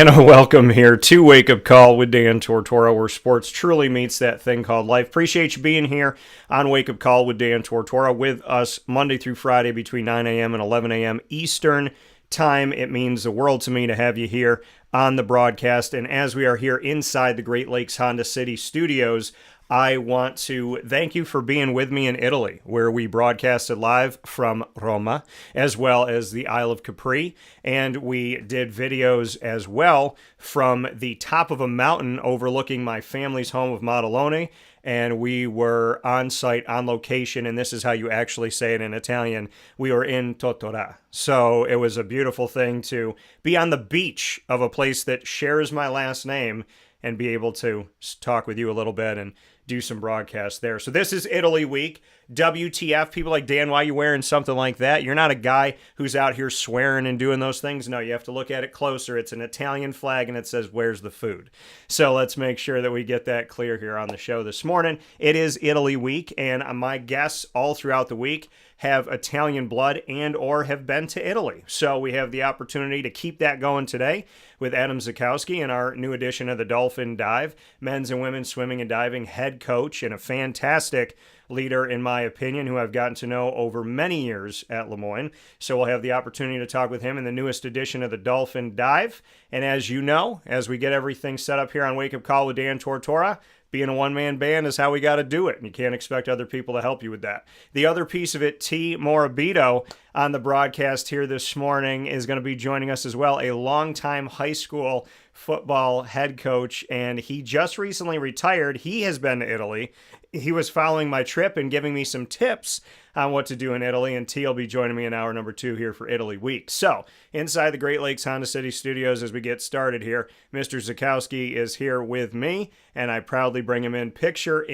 And a welcome here to Wake Up Call with Dan Tortora, where sports truly meets that thing called life. Appreciate you being here on Wake Up Call with Dan Tortora with us Monday through Friday between 9 a.m. and 11 a.m. Eastern Time. It means the world to me to have you here on the broadcast. And as we are here inside the Great Lakes Honda City studios, I want to thank you for being with me in Italy, where we broadcasted live from Roma, as well as the Isle of Capri. And we did videos as well from the top of a mountain overlooking my family's home of Maddaloni. And we were on site, on location, and this is how you actually say it in Italian. We were in Tortora. So it was a beautiful thing to be on the beach of a place that shares my last name and be able to talk with you a little bit and do some broadcasts there. So this is Italy week. WTF, people like, Dan, why are you wearing something like that? You're not a guy who's out here swearing and doing those things. No, you have to look at it closer. It's an Italian flag and it says, where's the food? So let's make sure that we get that clear here on the show this morning. It is Italy week, and my guests all throughout the week have Italian blood and or have been to Italy. So we have the opportunity to keep that going today with Adam Zaczkowski in our new edition of the Dolphin Dive, men's and women's swimming and diving head coach and a fantastic leader, in my opinion, who I've gotten to know over many years at Moyne. So we'll have the opportunity to talk with him in the newest edition of the Dolphin Dive. And as you know, as we get everything set up here on Wake Up Call with Dan Tortora, being a one-man band is how we got to do it, and you can't expect other people to help you with that. The other piece of it, Tee Murabito, on the broadcast here this morning, is going to be joining us as well, a longtime high school football head coach, and he just recently retired. He has been to Italy. He was following my trip and giving me some tips on what to do in Italy, and T will be joining me in hour number 2 here for Italy Week. So, inside the Great Lakes Honda City studios as we get started here, Mr. Zaczkowski is here with me, and I proudly bring him in picture.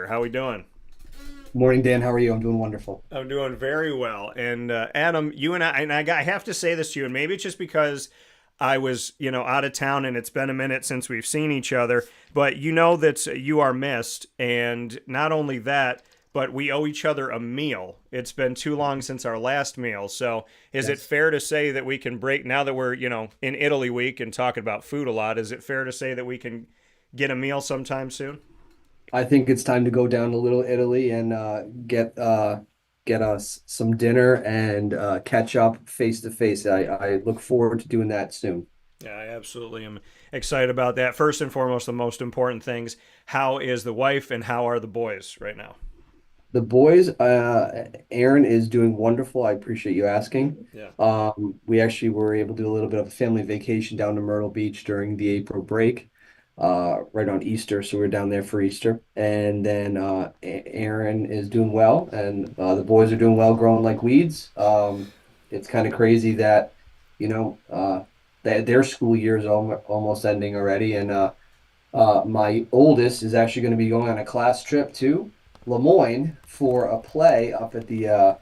How we doing? Morning, Dan. How are you? I'm doing wonderful. I'm doing very well. And Adam, you and I have to say this to you, and maybe it's just because I was, out of town and it's been a minute since we've seen each other, but you know that you are missed. And not only that, but we owe each other a meal. It's been too long since our last meal. So is it fair to say that we can break, now that we're, in Italy week and talking about food a lot, is it fair to say that we can get a meal sometime soon? I think it's time to go down to Little Italy and get us some dinner and catch up face to face. I look forward to doing that soon. Yeah, I absolutely am excited about that. First and foremost, the most important things, how is the wife and how are the boys right now? The boys, Aaron is doing wonderful. I appreciate you asking. Yeah. We actually were able to do a little bit of a family vacation down to Myrtle Beach during the April break, right on Easter. So we're down there for Easter. And then Aaron is doing well, and the boys are doing well, growing like weeds. It's kind of crazy that, their school year is almost ending already. And my oldest is actually going to be going on a class trip to Moyne for a play up at the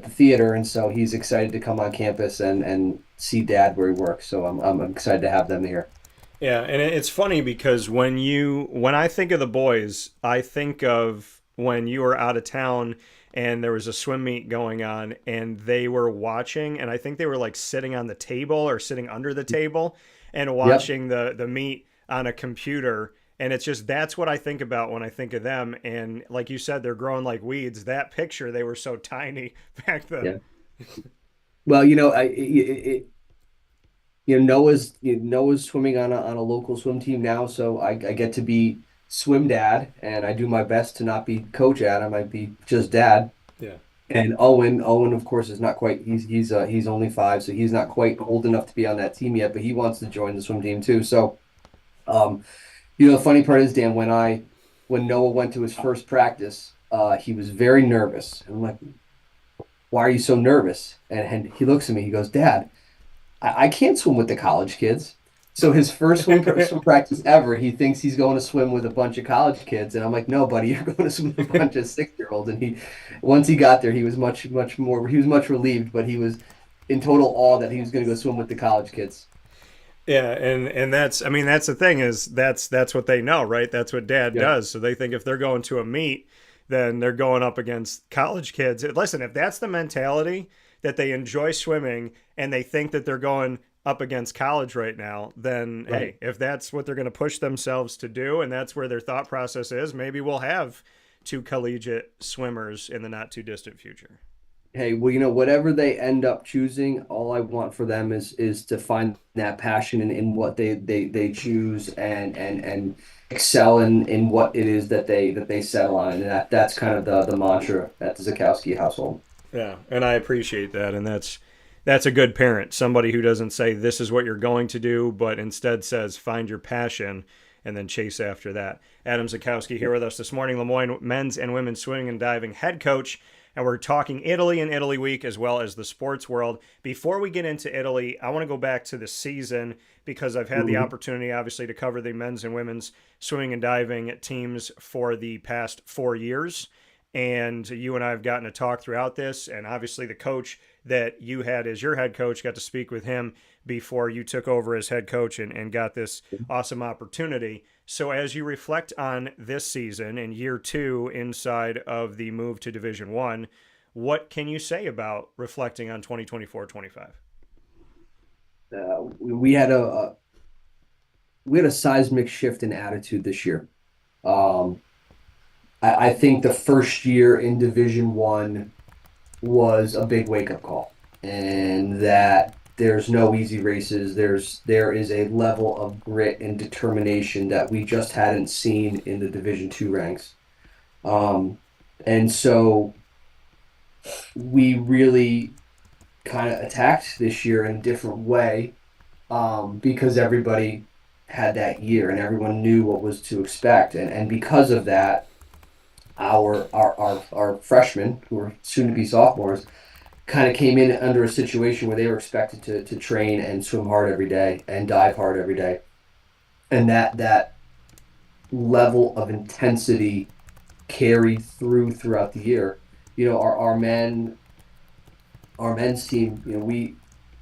theater, and so he's excited to come on campus and see Dad where he works. So I'm excited to have them here. Yeah, and it's funny because when I think of the boys, I think of when you were out of town and there was a swim meet going on and they were watching, and I think they were like sitting on the table or sitting under the table and watching the meet on a computer. And it's just, that's what I think about when I think of them. And like you said, they're growing like weeds. That picture, they were so tiny back then. Yeah. Well, Noah's swimming on a local swim team now, so I get to be swim dad, and I do my best to not be coach Ad. I might be just dad. Yeah. And Owen, of course, is not quite. He's only 5, so he's not quite old enough to be on that team yet. But he wants to join the swim team too. So, the funny part is, Dan, when Noah went to his first practice, he was very nervous. And I'm like, "Why are you so nervous?" And he looks at me. He goes, "Dad, I can't swim with the college kids." So his first swim practice ever, he thinks he's going to swim with a bunch of college kids, and I'm like, "No, buddy, you're going to swim with a bunch of 6-year-olds." And once he got there, he was much relieved, but he was in total awe that he was going to go swim with the college kids. Yeah, and that's the thing is that's what they know, right? That's what Dad does. So they think if they're going to a meet, then they're going up against college kids. Listen, if that's the mentality that they enjoy swimming and they think that they're going up against college right now, then Right. hey, if that's what they're going to push themselves to do and that's where their thought process is, maybe we'll have two collegiate swimmers in the not too distant future. Hey, well, whatever they end up choosing, all I want for them is to find that passion in what they choose and excel in what it is that they settle on. And that's kind of the mantra at the Zaczkowski household. Yeah, and I appreciate that, and that's a good parent. Somebody who doesn't say this is what you're going to do, but instead says find your passion and then chase after that. Adam Zaczkowski here with us this morning, Lemoyne men's and women's swimming and diving head coach, and we're talking Italy and Italy Week as well as the sports world. Before we get into Italy, I want to go back to the season because I've had the Mhm. opportunity, obviously, to cover the men's and women's swimming and diving teams for the past 4 years. And you and I have gotten to talk throughout this. And obviously, the coach that you had as your head coach, got to speak with him before you took over as head coach and got this awesome opportunity. So, as you reflect on this season and year two inside of the move to Division One, what can you say about reflecting on 2024-25? We had a seismic shift in attitude this year. Um, I think the first year in Division One was a big wake up call, and that there's no easy races. There is a level of grit and determination that we just hadn't seen in the Division Two ranks. Um, and so we really kind of attacked this year in a different way, because everybody had that year and everyone knew what was to expect, and because of that, our freshmen who are soon to be sophomores kind of came in under a situation where they were expected to train and swim hard every day and dive hard every day, and that level of intensity carried throughout the year. Our men's team, we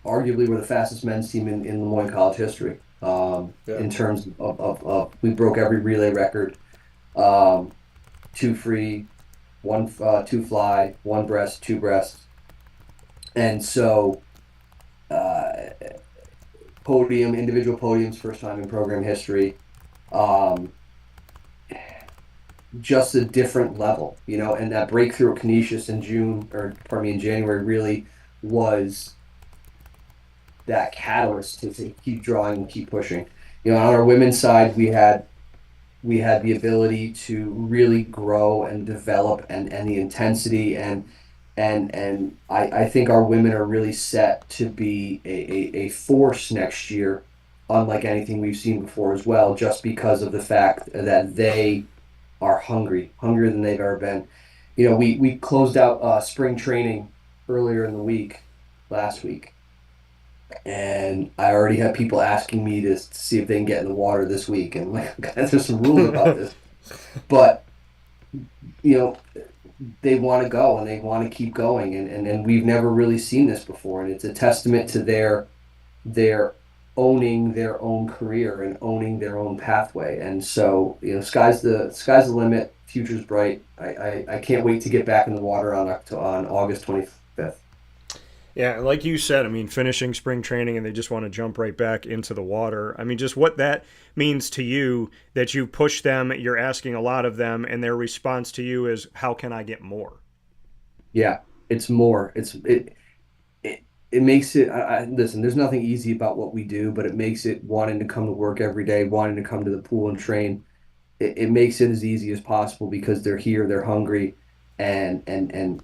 arguably were the fastest men's team in Moyne College history. Yeah. In terms of we broke every relay record, um, two free, two fly, one breast, two breasts, and so uh, individual podiums, first time in program history. Um, just a different level, and that breakthrough at Canisius in in January really was that catalyst to keep drawing and keep pushing. On our women's side, we had the ability to really grow and develop and the intensity and I think our women are really set to be a force next year, unlike anything we've seen before as well, just because of the fact that they are hungrier than they've ever been. We closed out spring training earlier in the week, last week, and I already have people asking me to see if they can get in the water this week, and like, there's some rules about this, but you know they want to go and they want to keep going, and we've never really seen this before, and it's a testament to their owning their own career and owning their own pathway. And so, sky's the limit. Future's bright. I can't wait to get back in the water on August 25th. Yeah, like you said, I mean, finishing spring training and they just want to jump right back into the water. I mean, just what that means to you that you push them, you're asking a lot of them, and their response to you is, how can I get more? Yeah, it's more. It makes it. Listen, there's nothing easy about what we do, but it makes it wanting to come to work every day, wanting to come to the pool and train. It makes it as easy as possible because they're here, they're hungry, and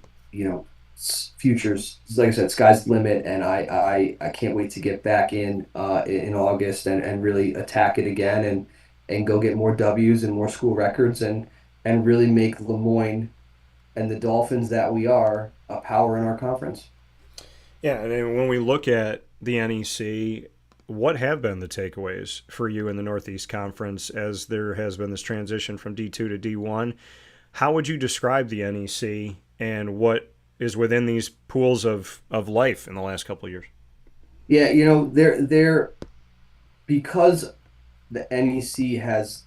futures. Like I said, sky's the limit, and I can't wait to get back in August and really attack it again and go get more W's and more school records and really make Lemoyne and the Dolphins that we are a power in our conference. Yeah, and then when we look at the NEC, what have been the takeaways for you in the Northeast Conference as there has been this transition from D2 to D1? How would you describe the NEC and what is within these pools of life in the last couple of years? Yeah, they're because the NEC has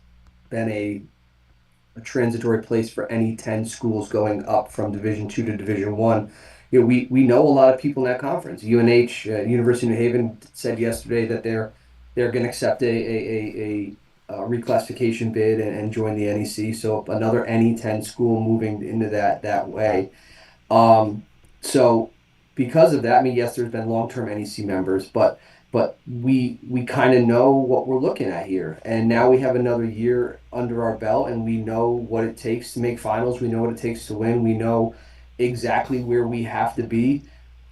been a transitory place for any 10 schools going up from Division 2 to Division 1. we know a lot of people in that conference. UNH, University of New Haven, said yesterday that they're going to accept a reclassification bid and join the NEC. So another NE10 school moving into that way. Um, so because of that, I mean, yes, there's been long-term NEC members, but we kind of know what we're looking at here. And now we have another year under our belt, and we know what it takes to make finals. We know what it takes to win. We know exactly where we have to be.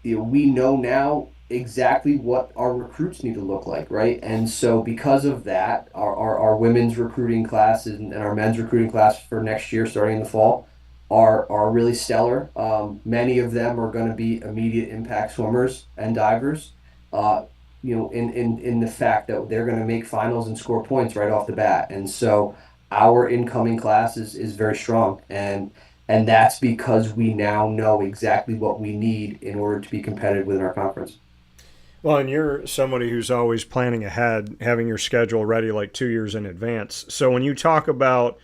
We know now exactly what our recruits need to look like, right? And so because of that, our women's recruiting class and our men's recruiting class for next year, starting in the fall, are really stellar. Many of them are going to be immediate impact swimmers and divers. In the fact that they're going to make finals and score points right off the bat. And so our incoming class is very strong, and that's because we now know exactly what we need in order to be competitive within our conference. Well, and you're somebody who's always planning ahead, having your schedule ready like 2 years in advance. So when you talk about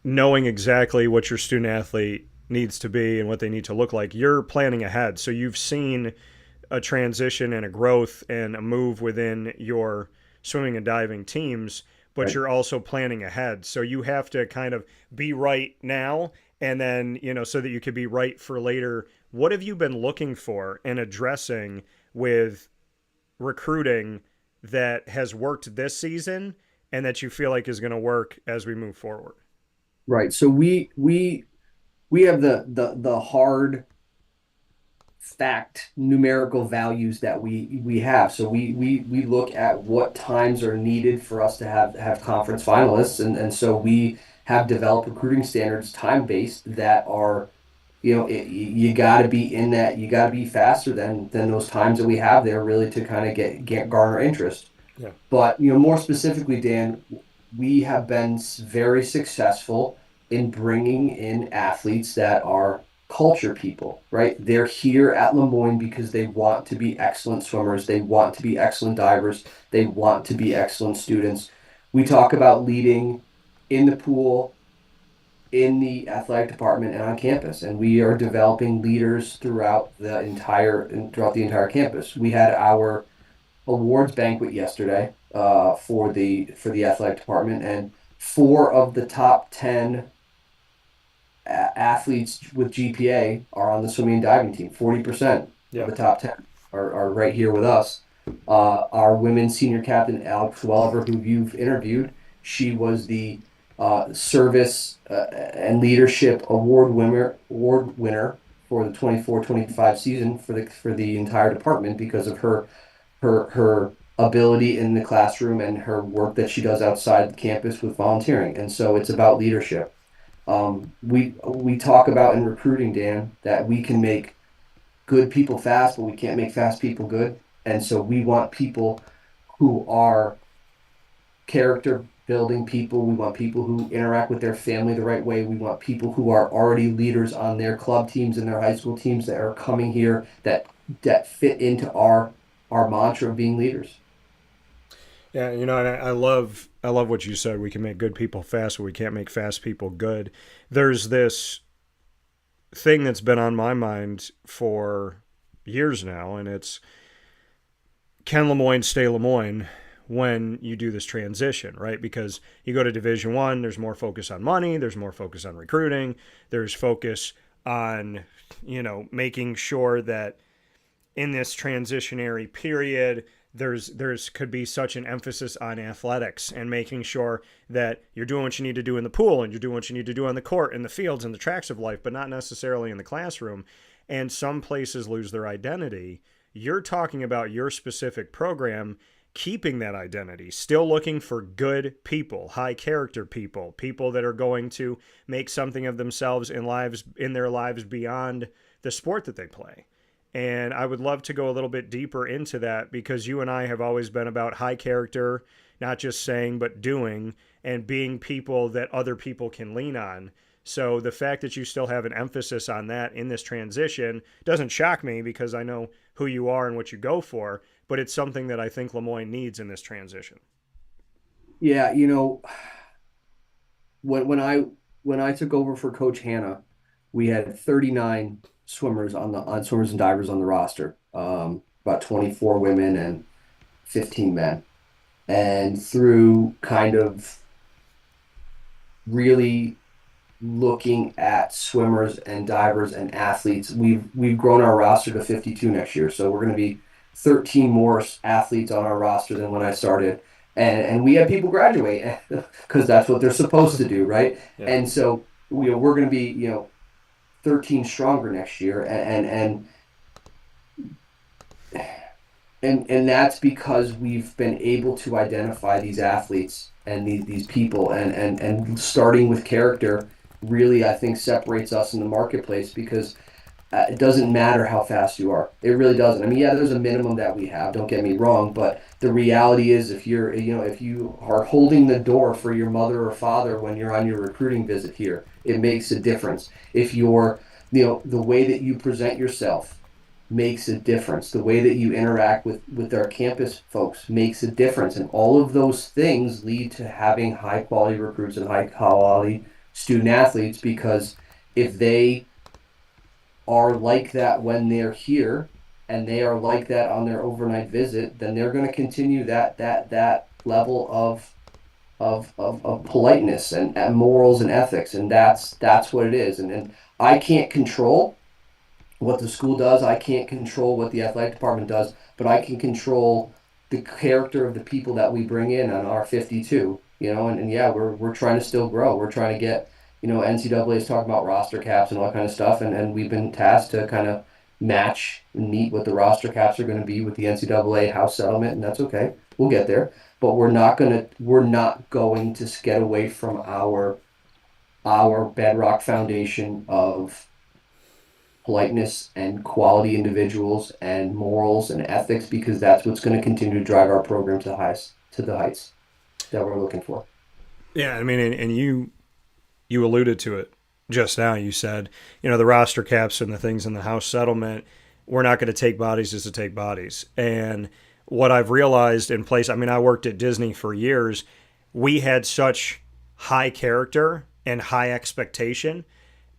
knowing exactly what your student athlete needs to be and what they need to look like, you're planning ahead. So you've seen a transition and a growth and a move within your swimming and diving teams, but Right. you're also planning ahead. So you have to kind of be right now and then, so that you could be right for later. What have you been looking for and addressing with recruiting that has worked this season and that you feel like is going to work as we move forward? Right. So we have the hard fact numerical values that we have. So we look at what times are needed for us to have conference finalists, and so we have developed recruiting standards time based that are, you got to be in that, you got to be faster than those times that we have there really to kind of get garner interest. Yeah. But more specifically, Dan, we have been very successful in bringing in athletes that are culture people, right? They're here at Moyne because they want to be excellent swimmers, they want to be excellent divers, they want to be excellent students. We talk about leading in the pool, in the athletic department, and on campus, and we are developing leaders throughout the entire campus. We had our awards banquet yesterday for the athletic department, and four of the top 10 athletes with GPA are on the swimming and diving team. 40% of Yeah. the top 10 are right here with us. Our women's senior captain, Alex Welliver, who you've interviewed, she was the service and leadership award winner for the 24-25 season for the entire department because of her ability in the classroom and her work that she does outside the campus with volunteering. And so it's about leadership. We talk about in recruiting, Dan, that we can make good people fast, but we can't make fast people good. And so we want people who are character building people. We want people who interact with their family the right way. We want people who are already leaders on their club teams and their high school teams that are coming here that fit into our mantra of being leaders. Yeah, and I love what you said. We can make good people fast, but we can't make fast people good. There's this thing that's been on my mind for years now, and it's, can Lemoyne stay Lemoyne when you do this transition, right? Because you go to Division One, there's more focus on money, there's more focus on recruiting, there's focus on making sure that in this transitionary period there's could be such an emphasis on athletics and making sure that you're doing what you need to do in the pool and you're doing what you need to do on the court, in the fields, and the tracks of life, but not necessarily in the classroom. And some places lose their identity. You're talking about your specific program keeping that identity, still looking for good people, high character people, people that are going to make something of themselves in their lives beyond the sport that they play. And I would love to go a little bit deeper into that because you and I have always been about high character, not just saying, but doing, and being people that other people can lean on. So the fact that you still have an emphasis on that in this transition doesn't shock me because I know who you are and what you go for, but it's something that I think Lemoyne needs in this transition. Yeah, when when I when I took over for Coach Hannah, we had 39 swimmers on swimmers and divers on the roster. About 24 women and 15 men. And through kind of really looking at swimmers and divers and athletes, we've grown our roster to 52 next year. So we're going to be 13 more athletes on our roster than when I started. And we have people graduate because that's what they're supposed to do, right? Yeah. And so we're going to be 13 stronger next year, and that's because we've been able to identify these athletes and these people, and starting with character really, I think, separates us in the marketplace, because it doesn't matter how fast you are. It really doesn't. I mean, yeah, there's a minimum that we have, don't get me wrong, but the reality is, if if you are holding the door for your mother or father when you're on your recruiting visit here, it makes a difference. If you're, the way that you present yourself makes a difference. The way that you interact with our campus folks makes a difference. And all of those things lead to having high quality recruits and high quality student athletes, because if they are like that when they're here and they are like that on their overnight visit, then they're going to continue that level of politeness and morals and ethics. And that's what it is. And I can't control what the school does. I can't control what the athletic department does, but I can control the character of the people that we bring in on our 52, and yeah, we're trying to still grow. We're trying to get, NCAA is talking about roster caps and all that kind of stuff. And we've been tasked to kind of match and meet what the roster caps are going to be with the NCAA house settlement. And that's okay. We'll get there, but we're not going to get away from our bedrock foundation of politeness and quality individuals and morals and ethics, because that's what's going to continue to drive our program to the heights that we're looking for. Yeah, I mean, and you alluded to it just now. You said, the roster caps and the things in the house settlement, we're not going to take bodies just to take bodies. And what I've realized in place, I mean, I worked at Disney for years. We had such high character and high expectation,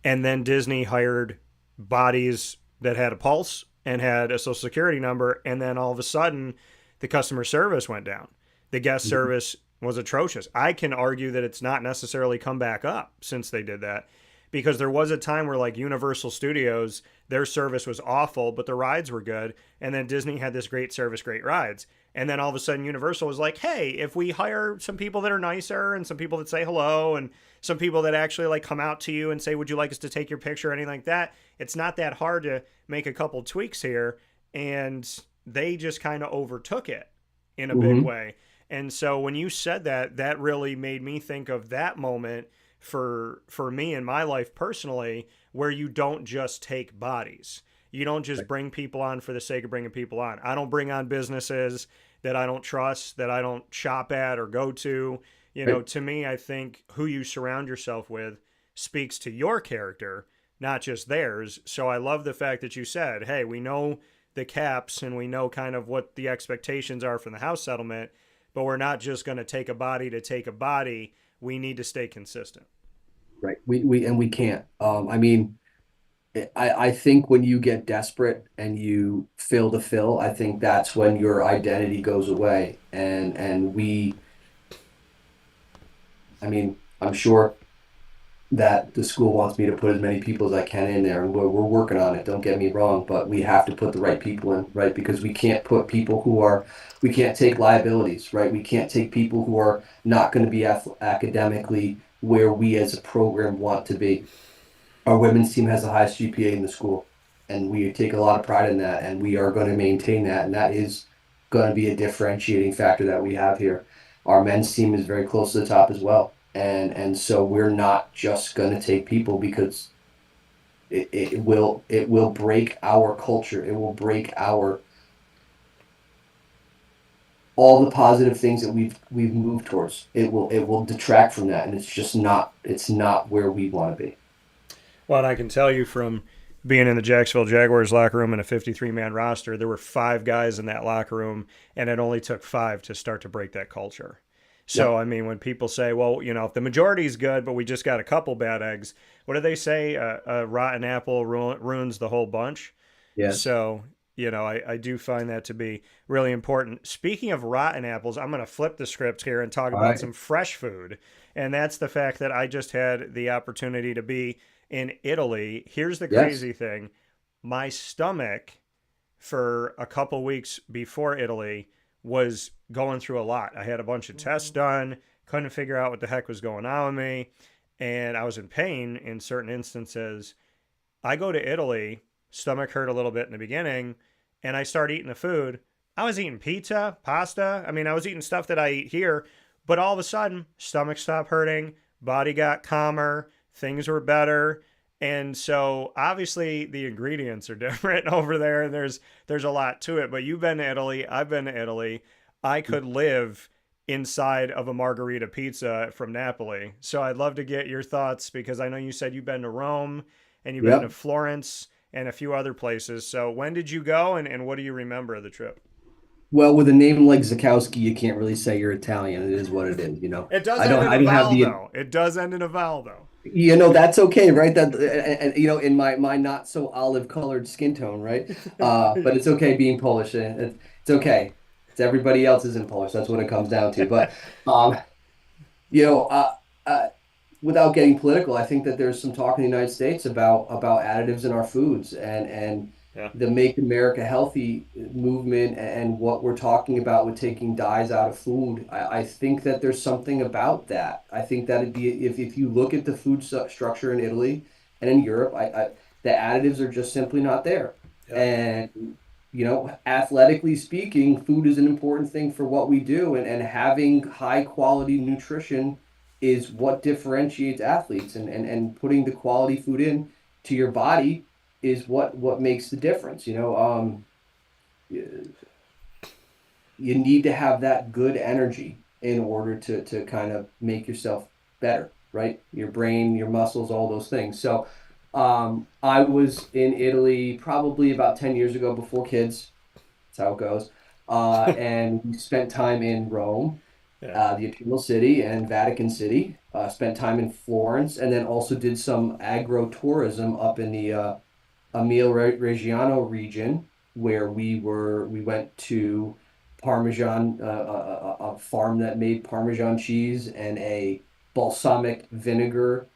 and then Disney hired bodies that had a pulse and had a social security number, and then all of a sudden the customer service went down. The guest service was atrocious. I can argue that it's not necessarily come back up since they did that, because there was a time where, like, Universal Studios, their service was awful, but the rides were good. And then Disney had this great service, great rides. And then all of a sudden Universal was like, hey, if we hire some people that are nicer and some people that say hello and some people that actually, like, come out to you and say, would you like us to take your picture or anything like that? It's not that hard to make a couple tweaks here. And they just kind of overtook it in a big way. And so when you said that, that really made me think of that moment for me in my life personally, where you don't just take bodies. You don't just bring people on for the sake of bringing people on. I don't bring on businesses that I don't trust, that I don't shop at or go to. To me, I think who you surround yourself with speaks to your character, not just theirs. So I love the fact that you said, hey, we know the caps and we know kind of what the expectations are from the house settlement, but we're not just going to take a body to take a body. We need to stay consistent. Right. We can't. I mean, I think when you get desperate and you fill to fill, I think that's when your identity goes away. I mean, I'm sure that the school wants me to put as many people as I can in there, and we're working on it. Don't get me wrong, but we have to put the right people in, right? Because we can't put people we can't take liabilities, right? We can't take people who are not going to be academically where we as a program want to be. Our women's team has the highest GPA in the school, and we take a lot of pride in that, and we are going to maintain that, and that is going to be a differentiating factor that we have here. Our men's team is very close to the top as well, and so we're not just going to take people because it will break our culture. It will break all the positive things that we've moved towards. It will detract from that, and it's not where we want to be. Well, and I can tell you from being in the Jacksonville Jaguars locker room in a 53-man roster, there were 5 guys in that locker room, and it only took 5 to start to break that culture. So, I mean, when people say, well, if the majority is good, but we just got a couple bad eggs, what do they say? A rotten apple ruins the whole bunch. Yes. So, I do find that to be really important. Speaking of rotten apples, I'm going to flip the script here and talk All about right. some fresh food. And that's the fact that I just had the opportunity to be in Italy. Here's the Yes. crazy thing: my stomach for a couple weeks before Italy was going through a lot. I had a bunch of tests done, couldn't figure out what the heck was going on with me, and I was in pain in certain instances. I go to Italy, stomach hurt a little bit in the beginning, and I start eating the food. I was eating pizza, pasta. I mean, I was eating stuff that I eat here, but all of a sudden, stomach stopped hurting, body got calmer, things were better. And so obviously the ingredients are different over there. There's a lot to it. But you've been to Italy, I've been to Italy. I could live inside of a margarita pizza from Napoli. So I'd love to get your thoughts because I know you said you've been to Rome and you've been to Yep. Florence and a few other places. So when did you go and what do you remember of the trip? Well, with a name like Zaczkowski, you can't really say you're Italian. It is what it is, you know. It does I end don't in I a don't have vowel the though. It does end in a vowel though. that's okay, right? That and, in my not so olive colored skin tone, right? But it's okay being Polish. It's okay. It's everybody else isn't Polish. That's what it comes down to. But um, you know, uh, uh, without getting political, I think that there's some talk in the United States about additives in our foods and Yeah. the Make America Healthy movement and what we're talking about with taking dyes out of food. I think that there's something about that. I think that it'd be if you look at the food structure in Italy and in Europe, the additives are just simply not there. Yeah. And athletically speaking, food is an important thing for what we do, and having high quality nutrition is what differentiates athletes and putting the quality food in to your body is what makes the difference. You you need to have that good energy in order to kind of make yourself better, right? Your brain, your muscles, all those things. So I was in Italy probably about 10 years ago before kids. That's how it goes. And we spent time in Rome, Yeah. the Eternal City, and Vatican City. Spent time in Florence, and then also did some agro-tourism up in the Emilia Reggiano region, where we went to Parmesan, a farm that made Parmesan cheese and a balsamic vinegar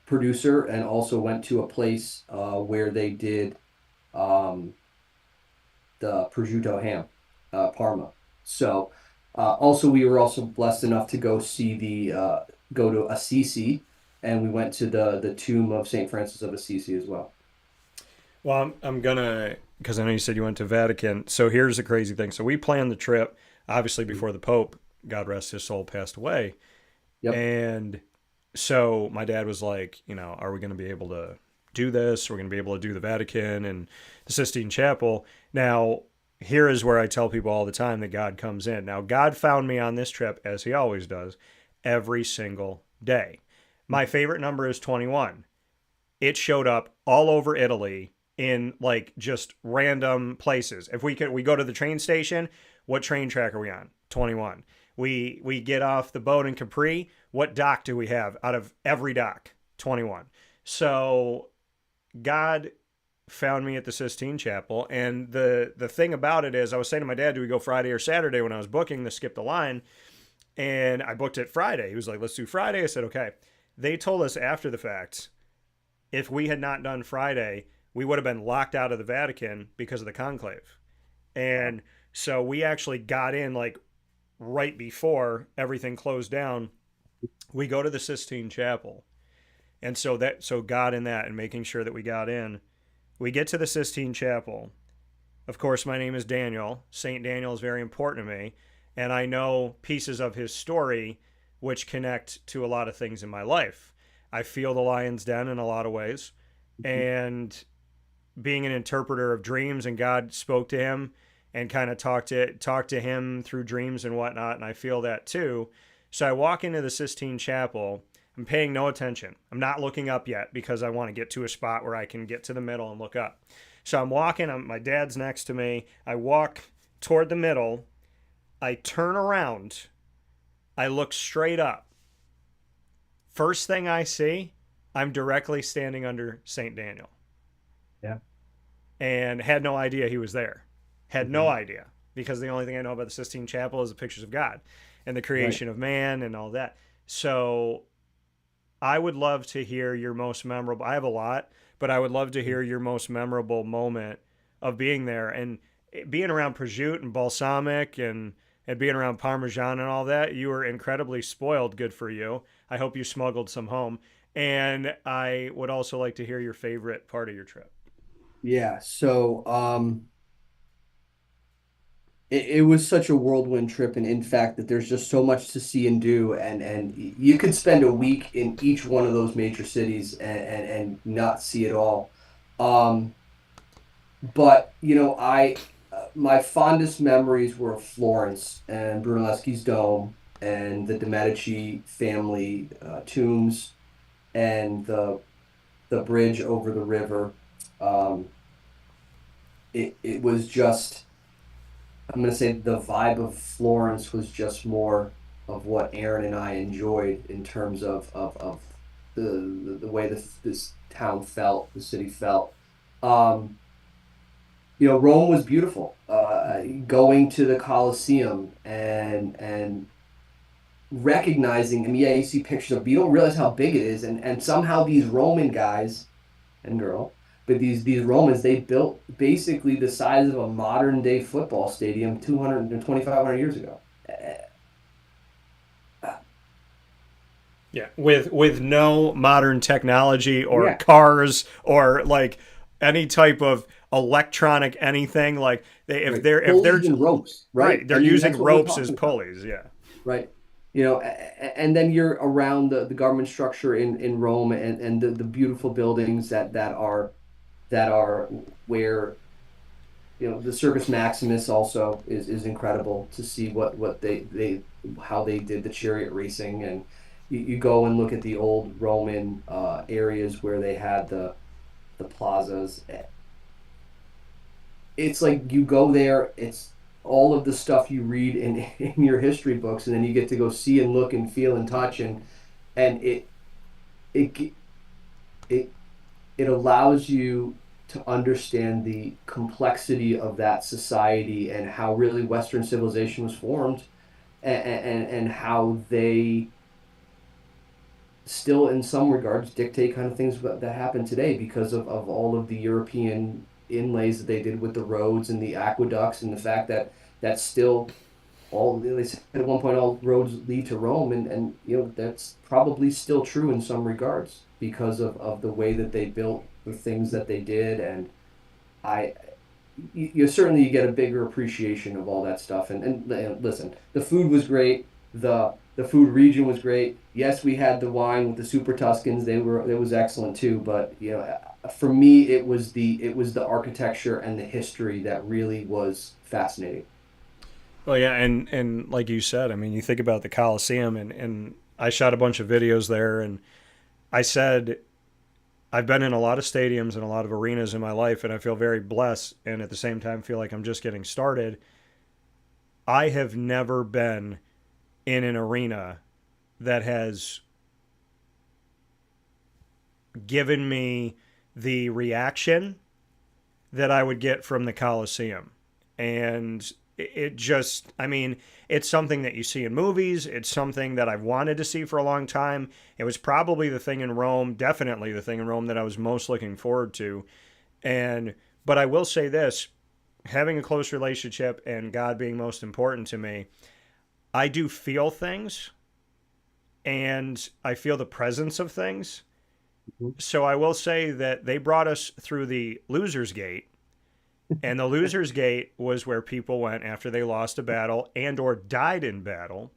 producer, and also went to a place where they did um, the prosciutto ham, Parma. So, also we were also blessed enough to go to Assisi, and we went to the tomb of Saint Francis of Assisi as well. Well, I'm gonna because I know you said you went to Vatican. So here's the crazy thing. So we planned the trip obviously before the Pope, God rest his soul, passed away, Yep. and so my dad was like, are we going to be able to do this? We're going to be able to do the Vatican and the Sistine Chapel. Now, here is where I tell people all the time that God comes in. Now, God found me on this trip, as he always does, every single day. My favorite number is 21. It showed up all over Italy in like just random places. If we go to the train station, what train track are we on? 21. We get off the boat in Capri, what dock do we have out of every dock? 21. So God found me at the Sistine Chapel, and the thing about it is I was saying to my dad, do we go Friday or Saturday when I was booking to skip the line? And I booked it Friday. He was like, let's do Friday. I said, okay. They told us after the fact, if we had not done Friday, we would have been locked out of the Vatican because of the conclave. And so we actually got in like right before everything closed down. We go to the Sistine Chapel. And so got in that and making sure that we got in. We get to the Sistine Chapel. Of course, my name is Daniel. Saint Daniel is very important to me, and I know pieces of his story which connect to a lot of things in my life. I feel the lion's den in a lot of ways, and being an interpreter of dreams, and God spoke to him and kind of talked to him through dreams and whatnot, and I feel that too. So I walk into the Sistine Chapel. I'm paying no attention. I'm not looking up yet because I want to get to a spot where I can get to the middle and look up. So I'm walking. My dad's next to me. I walk toward the middle. I turn around, I look straight up. First thing I see, I'm directly standing under St. Daniel, Yeah. and had no idea he was there. Had no Hmm. idea, because the only thing I know about the Sistine Chapel is the pictures of God and the Right. creation of man and all that. So I would love to hear your most memorable. I have a lot, but I would love to hear your most memorable moment of being there and being around prosciutto and balsamic and being around Parmesan and all that. You were incredibly spoiled. Good for you. I hope you smuggled some home. And I would also like to hear your favorite part of your trip. Yeah. So, it was such a whirlwind trip, and in fact, that there's just so much to see and do, and you could spend a week in each one of those major cities and not see it all. Um, but my fondest memories were of Florence and Brunelleschi's Dome and the De Medici family tombs and the bridge over the river. Um, it was just. I'm going to say the vibe of Florence was just more of what Aaron and I enjoyed in terms of the way this town felt, the city felt. Um, Rome was beautiful. Going to the Colosseum and recognizing, I mean, yeah, you see pictures of, but you don't realize how big it is, and somehow these Roman guys and girl. But these Romans, they built basically the size of a modern day football stadium 200 and 2,500 years ago. Yeah, with no modern technology or Yeah, cars or like any type of electronic anything. Like right. if they're Pulleys and ropes, right? right, they're I mean, using that's what we're ropes as talking about, pulleys. Yeah. right? And then you're around the government structure in Rome and the beautiful buildings that are where the Circus Maximus also is incredible to see what they how they did the chariot racing, and you go and look at the old Roman areas where they had the plazas. It's like you go there, it's all of the stuff you read in in your history books, and then you get to go see and look and feel and touch, and it it it allows you to understand the complexity of that society and how really Western civilization was formed, and how they still, in some regards, dictate kind of things that happen today because of all of the European inlays that they did with the roads and the aqueducts, and the fact that that's still all they said at one point all roads lead to Rome, and that's probably still true in some regards because of the way that they built the things that they did. And I you certainly you get a bigger appreciation of all that stuff. And listen, the food was great. The food region was great. Yes, we had the wine with the Super Tuscans. It was excellent too. But for me, it was the architecture and the history that really was fascinating. Well, yeah, and like you said, I mean, you think about the Coliseum, and I shot a bunch of videos there, and I said I've been in a lot of stadiums and a lot of arenas in my life, and I feel very blessed, and at the same time feel like I'm just getting started. I have never been in an arena that has given me the reaction that I would get from the Coliseum. And it just, I mean, it's something that you see in movies. It's something that I've wanted to see for a long time. It was probably the thing in Rome, definitely the thing in Rome that I was most looking forward to. And, but I will say this, having a close relationship and God being most important to me, I do feel things and I feel the presence of things. Mhm. So I will say that they brought us through the loser's gate, and the loser's gate was where people went after they lost a battle and or died in battle.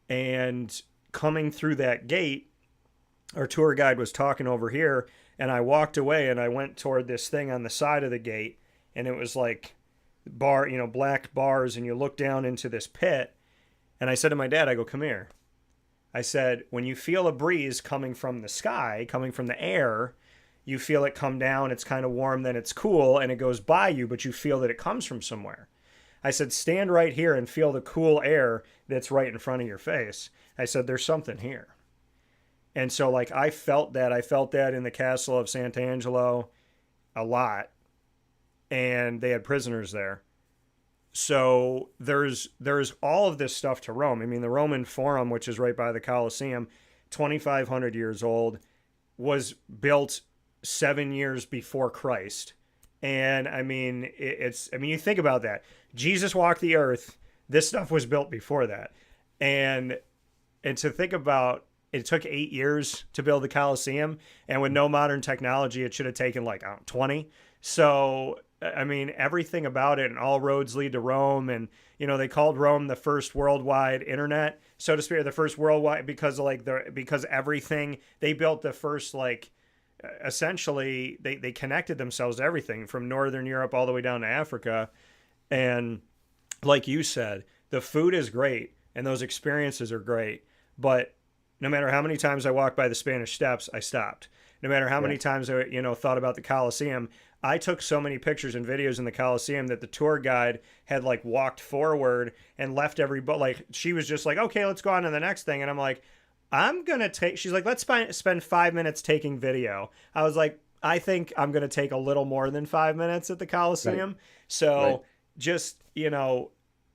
And coming through that gate, our tour guide was talking over here, and I walked away and I went toward this thing on the side of the gate, and it was like black bars, and you look down into this pit. And I said to my dad, I go, come here. I said, when you feel a breeze coming from the sky, coming from the air, you feel it come down. It's kind of warm, then it's cool, and it goes by you, but you feel that it comes from somewhere. I said, stand right here and feel the cool air that's right in front of your face. I said, there's something here. And so, like, I felt that. I felt that in the castle of Sant'Angelo a lot. And they had prisoners there. So there's all of this stuff to Rome. I mean, the Roman Forum, which is right by the Colosseum, 2,500 years old, was built 7 years before Christ. And I mean, you think about that. Jesus walked the earth. This stuff was built before that. And to think about, it took 8 years to build the Colosseum. And with no modern technology, it should have taken like 20. So, I mean, everything about it, and all roads lead to Rome. And, they called Rome the first worldwide internet, so to speak, the first worldwide, because because everything, they built the first, like, essentially they connected themselves to everything from Northern Europe all the way down to Africa. And like you said, the food is great and those experiences are great. But no matter how many times I walked by the Spanish Steps, I stopped. No matter how many times I, thought about the Colosseum, I took so many pictures and videos in the Colosseum that the tour guide had like walked forward and left everybody. Like, she was just like, okay, let's go on to the next thing. And I'm like, she's like, let's spend 5 minutes taking video. I was like, I think I'm going to take a little more than 5 minutes at the Colosseum. Right. So just,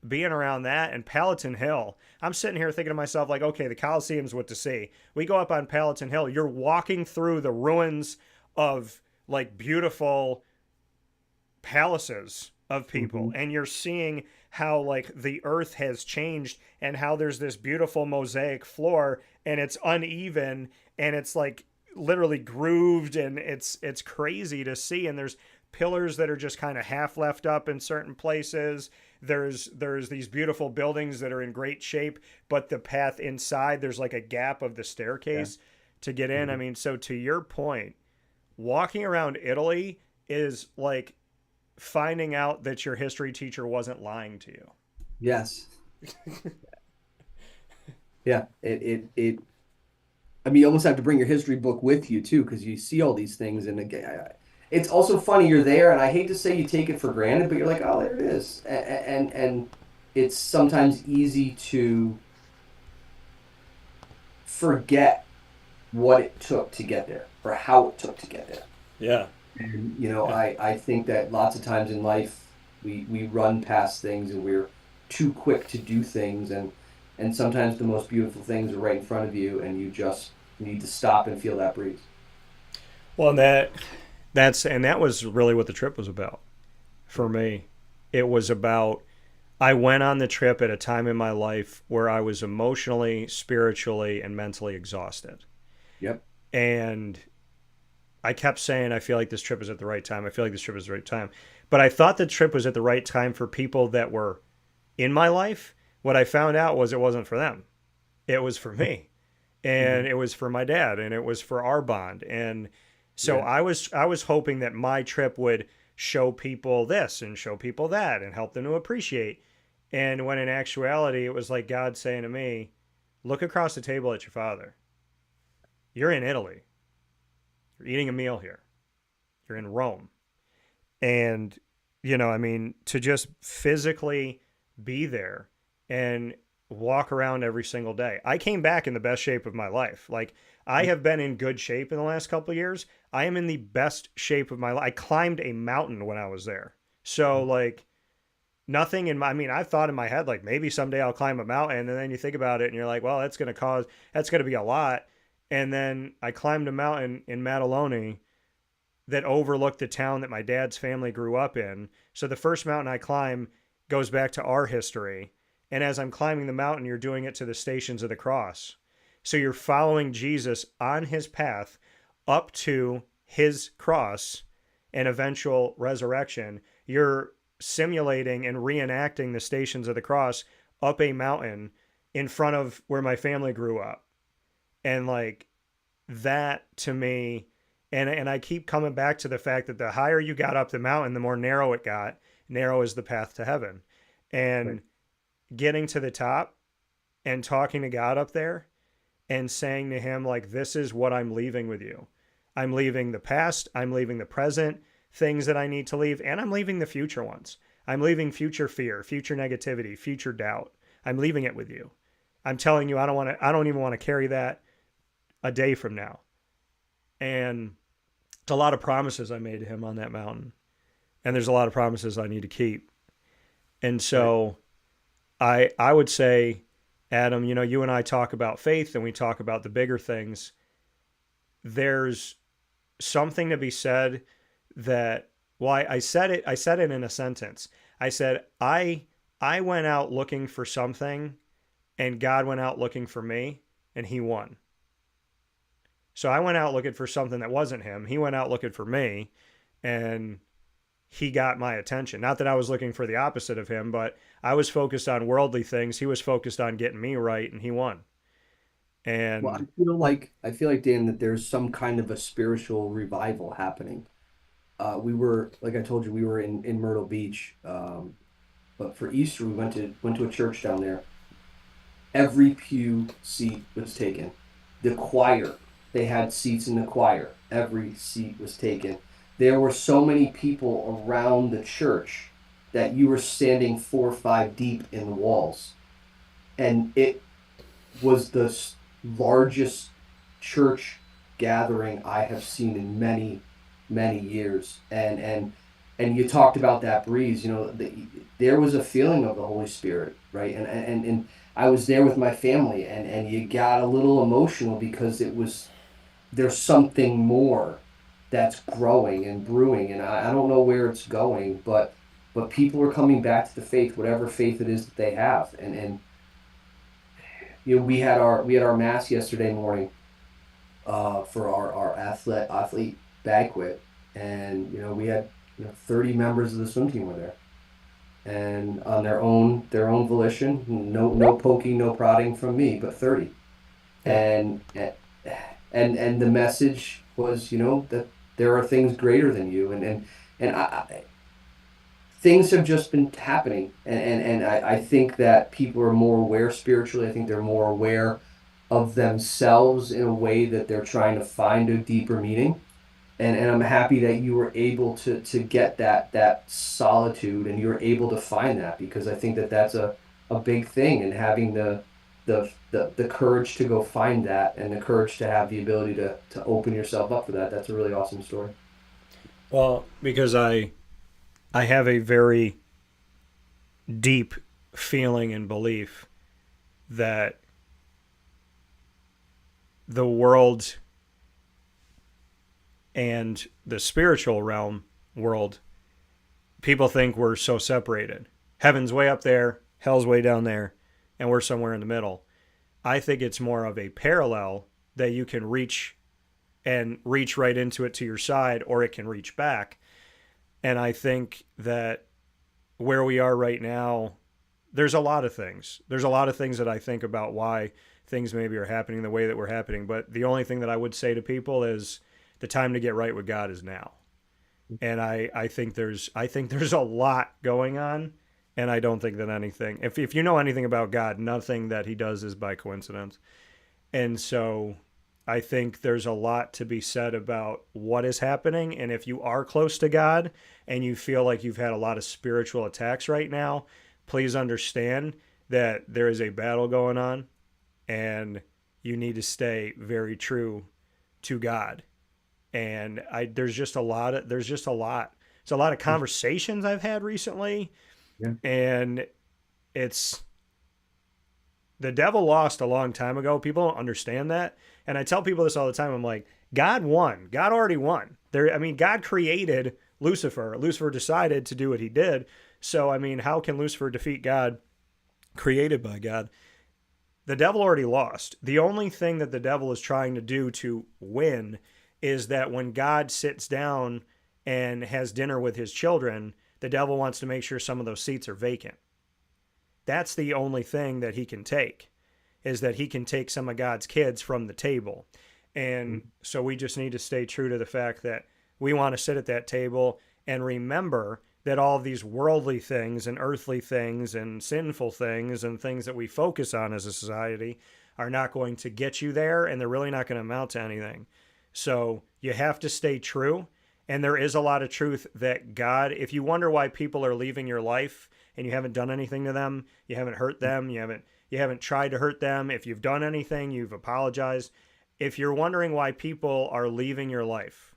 being around that, and Palatine Hill, I'm sitting here thinking to myself, like, okay, the Colosseum's what to see. We go up on Palatine Hill. You're walking through the ruins of like beautiful palaces of people, and you're seeing how like the earth has changed and how there's this beautiful mosaic floor and it's uneven and it's like literally grooved, and it's crazy to see. And there's pillars that are just kind of half left up in certain places. There's these beautiful buildings that are in great shape, but the path inside, there's like a gap of the staircase to get in. I mean, so to your point, walking around Italy is like finding out that your history teacher wasn't lying to you. Yes. Yeah. I mean, you almost have to bring your history book with you too, because you see all these things. And again, it's also funny, you're there, and I hate to say you take it for granted, but you're like, oh, there it is. And it's sometimes easy to forget what it took to get there, or how it took to get there. Yeah. And, I think that lots of times in life, we run past things and we're too quick to do things. And sometimes the most beautiful things are right in front of you, and you just need to stop and feel that breeze. Well, that was really what the trip was about for me. It was about, I went on the trip at a time in my life where I was emotionally, spiritually, and mentally exhausted. Yep. And I kept saying, I feel like this trip is at the right time. I feel like this trip is the right time. But I thought the trip was at the right time for people that were in my life. What I found out was it wasn't for them. It was for me. And it was for my dad, and it was for our bond. And so I was hoping that my trip would show people this and show people that and help them to appreciate. And when in actuality, it was like God saying to me, look across the table at your father. You're in Italy. You're eating a meal here. You're in Rome. And, to just physically be there and walk around every single day. I came back in the best shape of my life. Like, I have been in good shape in the last couple of years. I am in the best shape of my life. I climbed a mountain when I was there. So like nothing I thought in my head, like maybe someday I'll climb a mountain. And then you think about it and you're like, well, that's going to be a lot. And then I climbed a mountain in Maddaloni that overlooked the town that my dad's family grew up in. So the first mountain I climb goes back to our history. And as I'm climbing the mountain, you're doing it to the Stations of the Cross. So you're following Jesus on his path up to his cross and eventual resurrection. You're simulating and reenacting the Stations of the Cross up a mountain in front of where my family grew up. And like that to me, and I keep coming back to the fact that the higher you got up the mountain, the more narrow it got. Narrow is the path to heaven. And getting to the top and talking to God up there and saying to him, like, this is what I'm leaving with you. I'm leaving the past. I'm leaving the present things that I need to leave. And I'm leaving the future ones. I'm leaving future fear, future negativity, future doubt. I'm leaving it with you. I'm telling you, I don't even want to carry that a day from now. And it's a lot of promises I made to him on that mountain. And there's a lot of promises I need to keep. And Right. so I would say, Adam, you and I talk about faith and we talk about the bigger things. There's something to be said that, well, I said it in a sentence. I said, I went out looking for something and God went out looking for me and he won. So I went out looking for something that wasn't him. He went out looking for me and he got my attention. Not that I was looking for the opposite of him, but I was focused on worldly things. He was focused on getting me right and he won. Well, And I feel like Dan that there's some kind of a spiritual revival happening. We were, like I told you, we were in Myrtle Beach. But for Easter, we went to a church down there. Every pew seat was taken. The choir, they had seats in the choir. Every seat was taken. There were so many people around the church that you were standing 4 or 5 deep in the walls. And it was the largest church gathering I have seen in many, many years. And you talked about that breeze. There was a feeling of the Holy Spirit, right? And I was there with my family, and you got a little emotional because there's something more that's growing and brewing, and I don't know where it's going, but people are coming back to the faith, whatever faith it is that they have, and we had our mass yesterday morning for our athlete banquet, and we had 30 members of the swim team were there, and on their own volition, no poking, no prodding from me, but 30, yeah, and and the message was that there are things greater than you, and things have just been happening, and I think that people are more aware spiritually. I think they're more aware of themselves in a way that they're trying to find a deeper meaning, and I'm happy that you were able to get that solitude, and you're able to find that, because I think that that's a big thing, and having the courage to go find that, and the courage to have the ability to open yourself up for that. That's a really awesome story. well, because I have a very deep feeling and belief that the world and the spiritual realm world, people think we're so separated. Heaven's way up there, hell's way down there, and we're somewhere in the middle. I think it's more of a parallel that you can reach right into it to your side, or it can reach back. And I think that where we are right now, there's a lot of things. There's a lot of things that I think about why things maybe are happening the way that we're happening. But the only thing that I would say to people is the time to get right with God is now. And I think there's a lot going on. And I don't think that anything, if you know anything about God, nothing that he does is by coincidence. And so I think there's a lot to be said about what is happening. And if you are close to God and you feel like you've had a lot of spiritual attacks right now, please understand that there is a battle going on and you need to stay very true to God. And it's a lot of conversations I've had recently, Yeah. and it's the devil lost a long time ago. People don't understand that. And I tell people this all the time. I'm like, God won. God already won. God created Lucifer. Lucifer decided to do what he did. So, how can Lucifer defeat God created by God? The devil already lost. The only thing that the devil is trying to do to win is that when God sits down and has dinner with his children, the devil wants to make sure some of those seats are vacant. That's the only thing that he can take, is that he can take some of God's kids from the table. And so we just need to stay true to the fact that we want to sit at that table and remember that all of these worldly things and earthly things and sinful things and things that we focus on as a society are not going to get you there, and they're really not going to amount to anything. So you have to stay true. And there is a lot of truth that God, if you wonder why people are leaving your life and you haven't done anything to them, you haven't hurt them, you haven't tried to hurt them, if you've done anything, you've apologized. If you're wondering why people are leaving your life,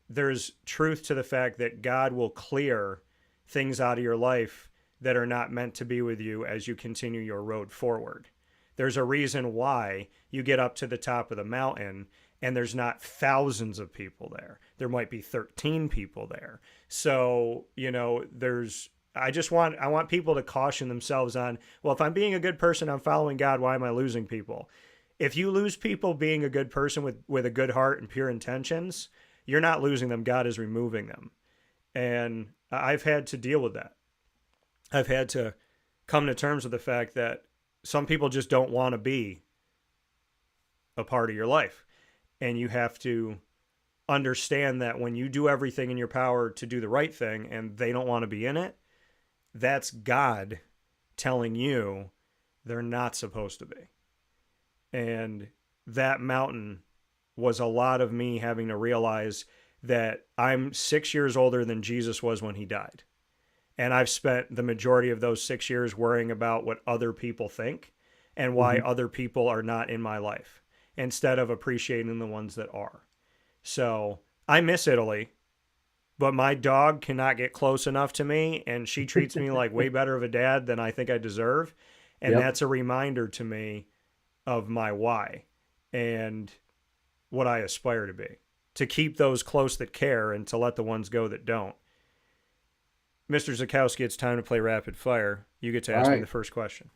there's truth to the fact that God will clear things out of your life that are not meant to be with you as you continue your road forward. There's a reason why you get up to the top of the mountain and there's not thousands of people there. There might be 13 people there. So, I want people to caution themselves on, well, if I'm being a good person, I'm following God, why am I losing people? If you lose people being a good person with a good heart and pure intentions, you're not losing them. God is removing them. And I've had to deal with that. I've had to come to terms with the fact that some people just don't want to be a part of your life. And you have to understand that when you do everything in your power to do the right thing and they don't want to be in it, that's God telling you they're not supposed to be. And that mountain was a lot of me having to realize that I'm 6 years older than Jesus was when he died. And I've spent the majority of those 6 years worrying about what other people think and why other people are not in my life instead of appreciating the ones that are. So I miss Italy, but my dog cannot get close enough to me, and she treats me like way better of a dad than I think I deserve. And that's a reminder to me of my why and what I aspire to be, to keep those close that care and to let the ones go that don't. Mr. Zaczkowski, it's time to play rapid fire. You get to ask me the first question.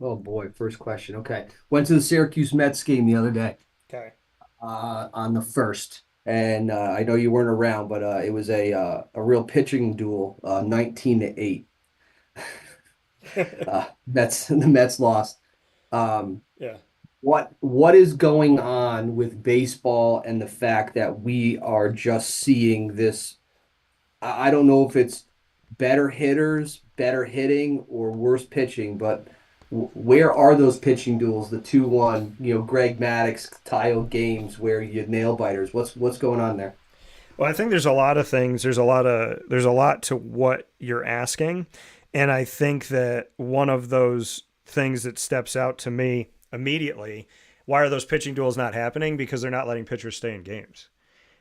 Oh boy, first question. Okay. Went to the Syracuse Mets game the other day. Okay. On the first. And I know you weren't around, but it was a real pitching duel, 19-8. The Mets lost. Yeah. What is going on with baseball and the fact that we are just seeing this? I don't know if it's better hitters, better hitting, or worse pitching, but where are those pitching duels, the 2-1, Greg Maddux style games where you nail biters? What's going on there? Well, I think there's a lot of things. There's a lot to what you're asking. And I think that one of those things that steps out to me immediately, why are those pitching duels not happening? Because they're not letting pitchers stay in games.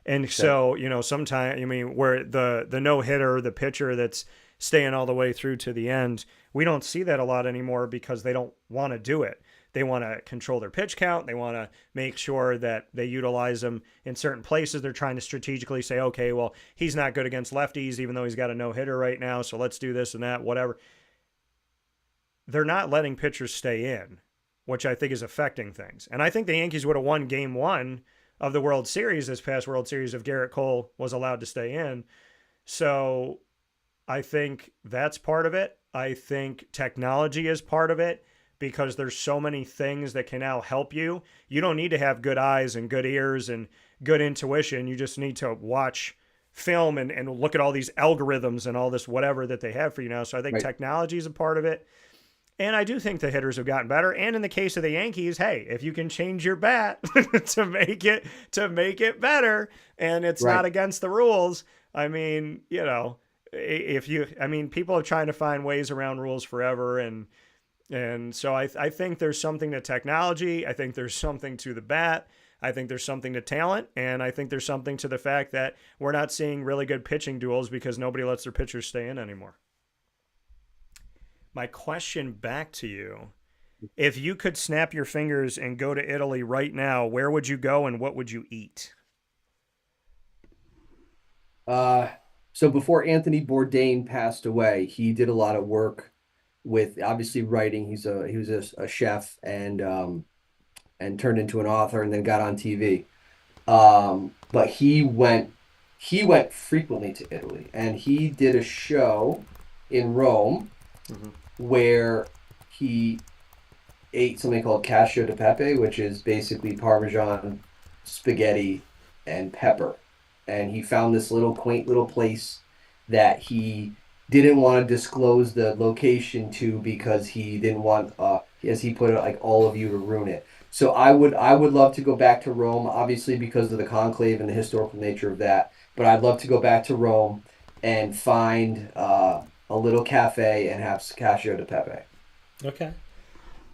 And so, sometimes, where the no-hitter, the pitcher that's staying all the way through to the end, we don't see that a lot anymore because they don't want to do it. They want to control their pitch count. They want to make sure that they utilize them in certain places. They're trying to strategically say, okay, well, he's not good against lefties, even though he's got a no-hitter right now, so let's do this and that, whatever. They're not letting pitchers stay in, which I think is affecting things. And I think the Yankees would have won game 1 of the World Series, this past World Series, if Garrett Cole was allowed to stay in. So I think that's part of it. I think technology is part of it because there's so many things that can now help you. You don't need to have good eyes and good ears and good intuition. You just need to watch film and look at all these algorithms and all this whatever that they have for you now. So I think technology is a part of it. And I do think the hitters have gotten better. And in the case of the Yankees, hey, if you can change your bat to make it better, and it's not against the rules, I mean, people are trying to find ways around rules forever, and so I think there's something to technology. I think there's something to the bat. I think there's something to talent, and I think there's something to the fact that we're not seeing really good pitching duels because nobody lets their pitchers stay in anymore. My question back to you, if you could snap your fingers and go to Italy right now, where would you go and what would you eat? So before Anthony Bourdain passed away, he did a lot of work with obviously writing. He was a chef and turned into an author and then got on TV. But he went frequently to Italy, and he did a show in Rome where he ate something called cacio de pepe, which is basically Parmesan, spaghetti, and pepper. And he found this little quaint little place that he didn't want to disclose the location to because he didn't want, as he put it, like all of you to ruin it. So I would love to go back to Rome, obviously because of the conclave and the historical nature of that. but I'd love to go back to Rome and find a little cafe and have cacio de pepe. Okay.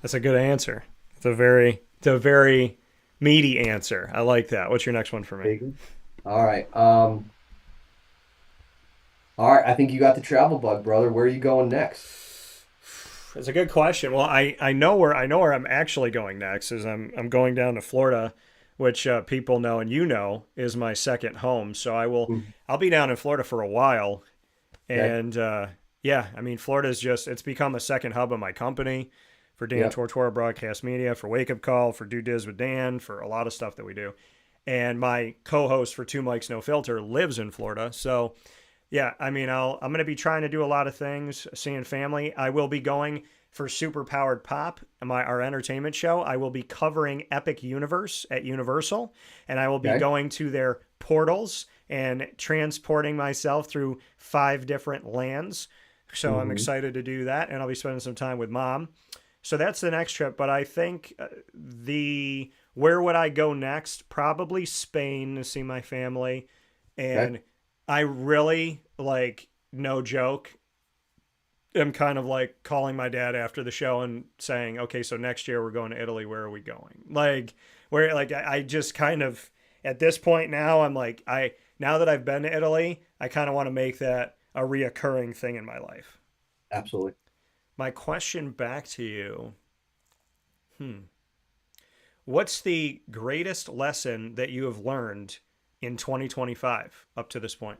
That's a good answer. It's a very meaty answer. I like that. What's your next one for me? All right. All right. I think you got the travel bug, brother. Where are you going next? It's a good question. Well, I know where I'm actually going next. Is I'm going down to Florida, which people know and you know is my second home. So I'll be down in Florida for a while, Okay. and yeah, I mean Florida's it's become a second hub of my company for Dan Yep. Tortora Broadcast Media, for Wake Up Call, for Do Diz with Dan, for a lot of stuff that we do. And my co-host for Two Mics No Filter lives in Florida, so yeah, I mean, I'm going to be trying to do a lot of things, seeing family. I will be going for Super Powered Pop, our entertainment show. I will be covering Epic Universe at Universal, and I will be Okay. going to their portals and transporting myself through 5 different lands. So I'm Hmm. excited to do that, and I'll be spending some time with mom. So that's the next trip. But I think the where would I go next? Probably Spain to see my family, Okay. and I really like, no joke, am kind of like calling my dad after the show and saying, okay, so next year we're going to Italy. Where are we going? Like, where, like, I just kind of, at this point now, I'm like, now that I've been to Italy, I kind of want to make that a reoccurring thing in my life. Absolutely. My question back to you, what's the greatest lesson that you have learned in 2025 up to this point?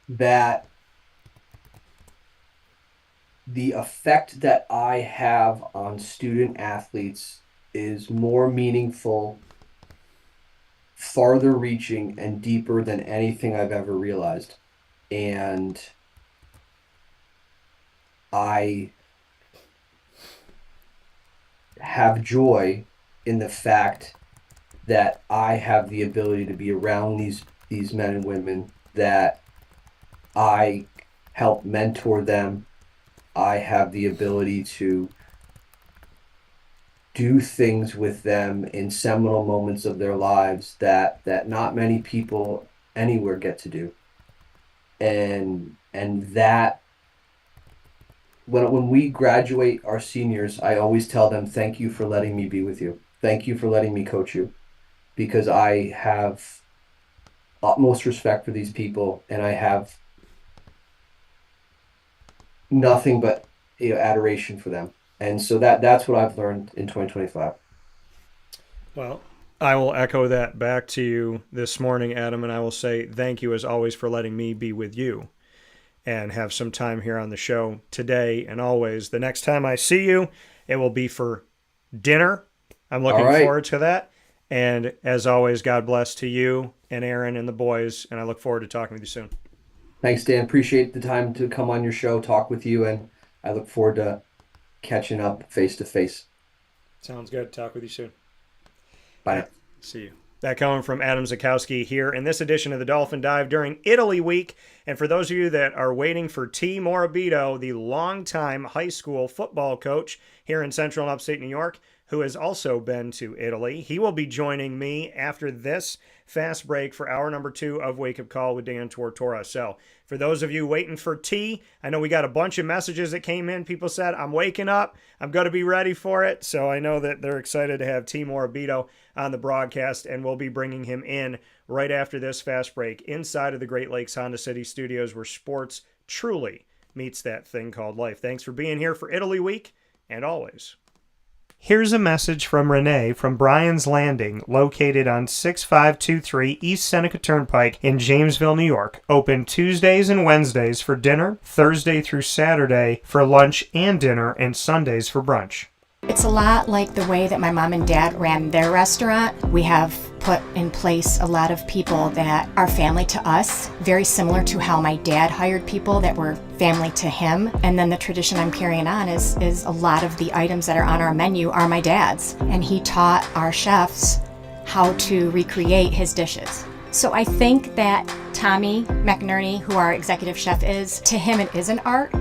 That the effect that I have on student athletes is more meaningful, farther reaching, and deeper than anything I've ever realized. And I have joy in the fact that I have the ability to be around these men and women, that I help mentor them. I have the ability to do things with them in seminal moments of their lives that not many people anywhere get to do. And that when we graduate our seniors, I always tell them, thank you for letting me be with you. Thank you for letting me coach you, because I have utmost respect for these people, and I have nothing but adoration for them. And so that's what I've learned in 2025. Well, I will echo that back to you this morning, Adam, and I will say thank you as always for letting me be with you and have some time here on the show today and always. The next time I see you, it will be for dinner. I'm All looking right. forward to that. And as always, God bless to you and Aaron and the boys, and I look forward to talking with you soon. Thanks, Dan. Appreciate the time to come on your show, talk with you, and I look forward to catching up face to face. Sounds good. Talk with you soon. Bye now. See you. That coming from Adam Zaczkowski here in this edition of the Dolphin Dive during Italy week. And for those of you that are waiting for Tee Murabito, the longtime high school football coach here in central and upstate New York, who has also been to Italy, he will be joining me after this fast break for hour number 2 of Wake Up Call with Dan Tortora. So for those of you waiting for T, I know we got a bunch of messages that came in. People said, I'm waking up. I'm going to be ready for it. So I know that they're excited to have Tee Murabito on the broadcast, and we'll be bringing him in right after this fast break inside of the Great Lakes Honda City Studios, where sports truly meets that thing called life. Thanks for being here for Italy Week, and always. Here's a message from Renee from Bryan's Landing, located on 6523 East Seneca Turnpike in Jamesville, New York. Open Tuesdays and Wednesdays for dinner, Thursday through Saturday for lunch and dinner, and Sundays for brunch. It's a lot like the way that my mom and dad ran their restaurant. We have put in place a lot of people that are family to us, very similar to how my dad hired people that were family to him. And then the tradition I'm carrying on is a lot of the items that are on our menu are my dad's. And he taught our chefs how to recreate his dishes. So I think that Tommy McInerney, who our executive chef is, to him it is an art.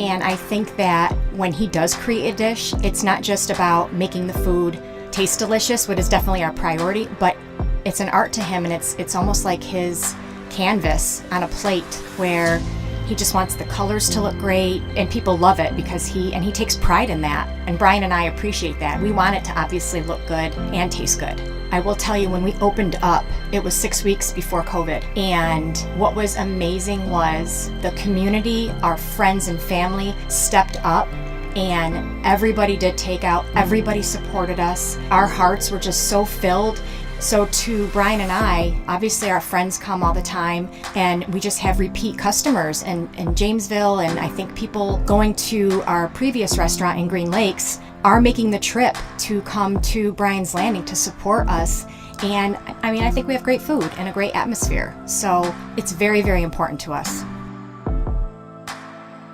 And I think that when he does create a dish, it's not just about making the food taste delicious, which is definitely our priority, but it's an art to him, and it's almost like his canvas on a plate where he just wants the colors to look great, and people love it because he takes pride in that. And Brian and I appreciate that. We want it to obviously look good and taste good. I will tell you, when we opened up, it was 6 weeks before COVID. And what was amazing was the community, our friends and family stepped up, and everybody did takeout. Everybody supported us. Our hearts were just so filled. So to Brian and I, obviously our friends come all the time, and we just have repeat customers in Jamesville, and I think people going to our previous restaurant in Green Lakes are making the trip to come to Brian's Landing to support us. And I mean, I think we have great food and a great atmosphere. So it's very, very important to us.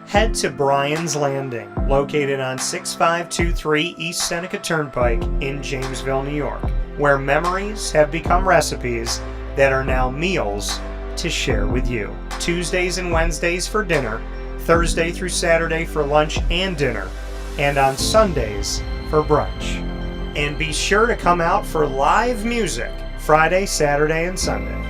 Head to Brian's Landing, located on 6523 East Seneca Turnpike in Jamesville, New York, where memories have become recipes that are now meals to share with you. Tuesdays and Wednesdays for dinner, Thursday through Saturday for lunch and dinner, and on Sundays for brunch. And be sure to come out for live music Friday, Saturday, and Sunday.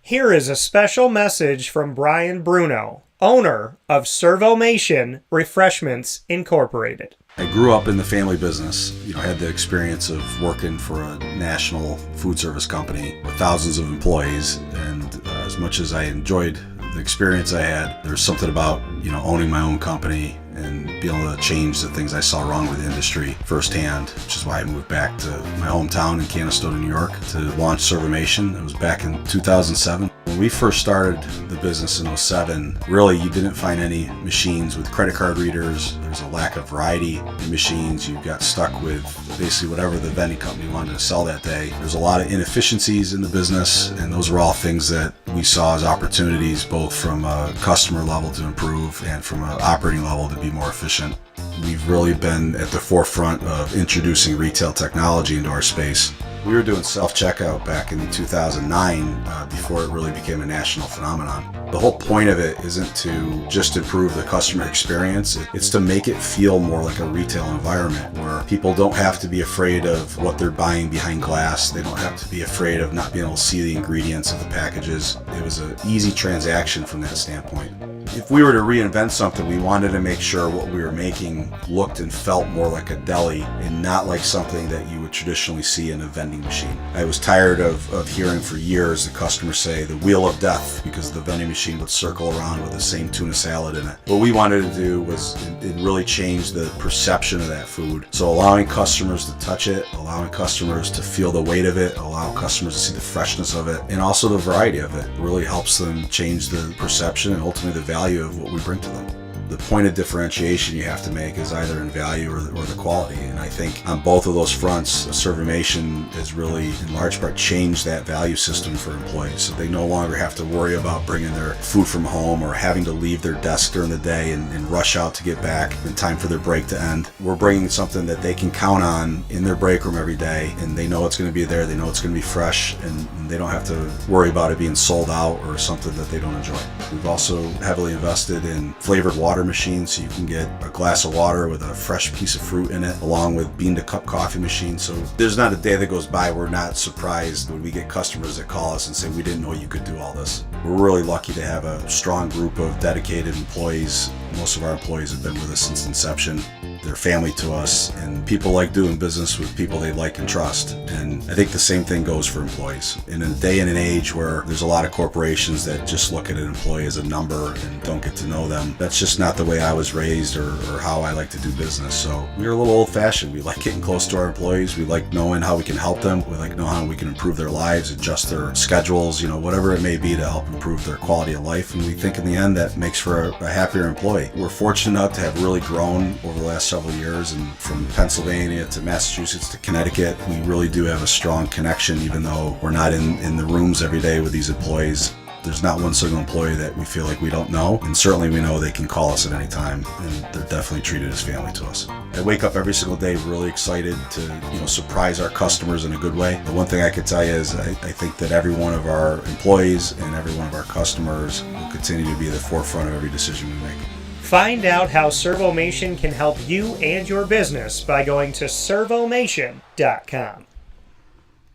Here is a special message from Brian Bruno, owner of Servomation Refreshments Incorporated. I grew up in the family business. I had the experience of working for a national food service company with thousands of employees, and as much as I enjoyed the experience I had, there's something about owning my own company and being able to change the things I saw wrong with the industry firsthand, which is why I moved back to my hometown in Canastota, New York to launch Servomation. It was back in 2007. When we first started the business in 2007, really you didn't find any machines with credit card readers. There's a lack of variety in machines. You got stuck with basically whatever the vending company wanted to sell that day. There's a lot of inefficiencies in the business, and those were all things that we saw as opportunities, both from a customer level to improve and from an operating level to be more efficient. We've really been at the forefront of introducing retail technology into our space. We were doing self-checkout back in 2009 before it really became a national phenomenon. The whole point of it isn't to just improve the customer experience, it's to make it feel more like a retail environment where people don't have to be afraid of what they're buying behind glass. They don't have to be afraid of not being able to see the ingredients of the packages. It was an easy transaction from that standpoint. If we were to reinvent something, we wanted to make sure what we were making looked and felt more like a deli and not like something that you would traditionally see in a vending machine. I was tired of hearing for years the customers say the wheel of death because the vending machine would circle around with the same tuna salad in it. What we wanted to do was it really change the perception of that food. So allowing customers to touch it, allowing customers to feel the weight of it, allow customers to see the freshness of it, and also the variety of it really helps them change the perception and ultimately the value of what we bring to them. The point of differentiation you have to make is either in value or the quality, and I think on both of those fronts, Servomation has really in large part changed that value system for employees, so they no longer have to worry about bringing their food from home or having to leave their desk during the day and rush out to get back in time for their break to end. We're bringing something that they can count on in their break room every day, and they know it's going to be there, they know it's going to be fresh, and they don't have to worry about it being sold out or something that they don't enjoy. We've also heavily invested in flavored water machine, so you can get a glass of water with a fresh piece of fruit in it, along with bean to cup coffee machine. So there's not a day that goes by we're not surprised when we get customers that call us and say, we didn't know you could do all this. We're really lucky to have a strong group of dedicated employees. Most of our employees have been with us since inception. They're family to us, and people like doing business with people they like and trust. And I think the same thing goes for employees. In a day and an age where there's a lot of corporations that just look at an employee as a number and don't get to know them, that's just not the way I was raised or how I like to do business. So we're a little old-fashioned. We like getting close to our employees. We like knowing how we can help them. We like knowing how we can improve their lives, adjust their schedules, whatever it may be to help improve their quality of life. And we think in the end that makes for a happier employee. We're fortunate enough to have really grown over the last several years, and from Pennsylvania to Massachusetts to Connecticut, we really do have a strong connection, even though we're not in the rooms every day with these employees. There's not one single employee that we feel like we don't know, and certainly we know they can call us at any time, and they're definitely treated as family to us. I wake up every single day really excited to surprise our customers in a good way. The one thing I could tell you is I think that every one of our employees and every one of our customers will continue to be at the forefront of every decision we make. Find out how Servomation can help you and your business by going to servomation.com.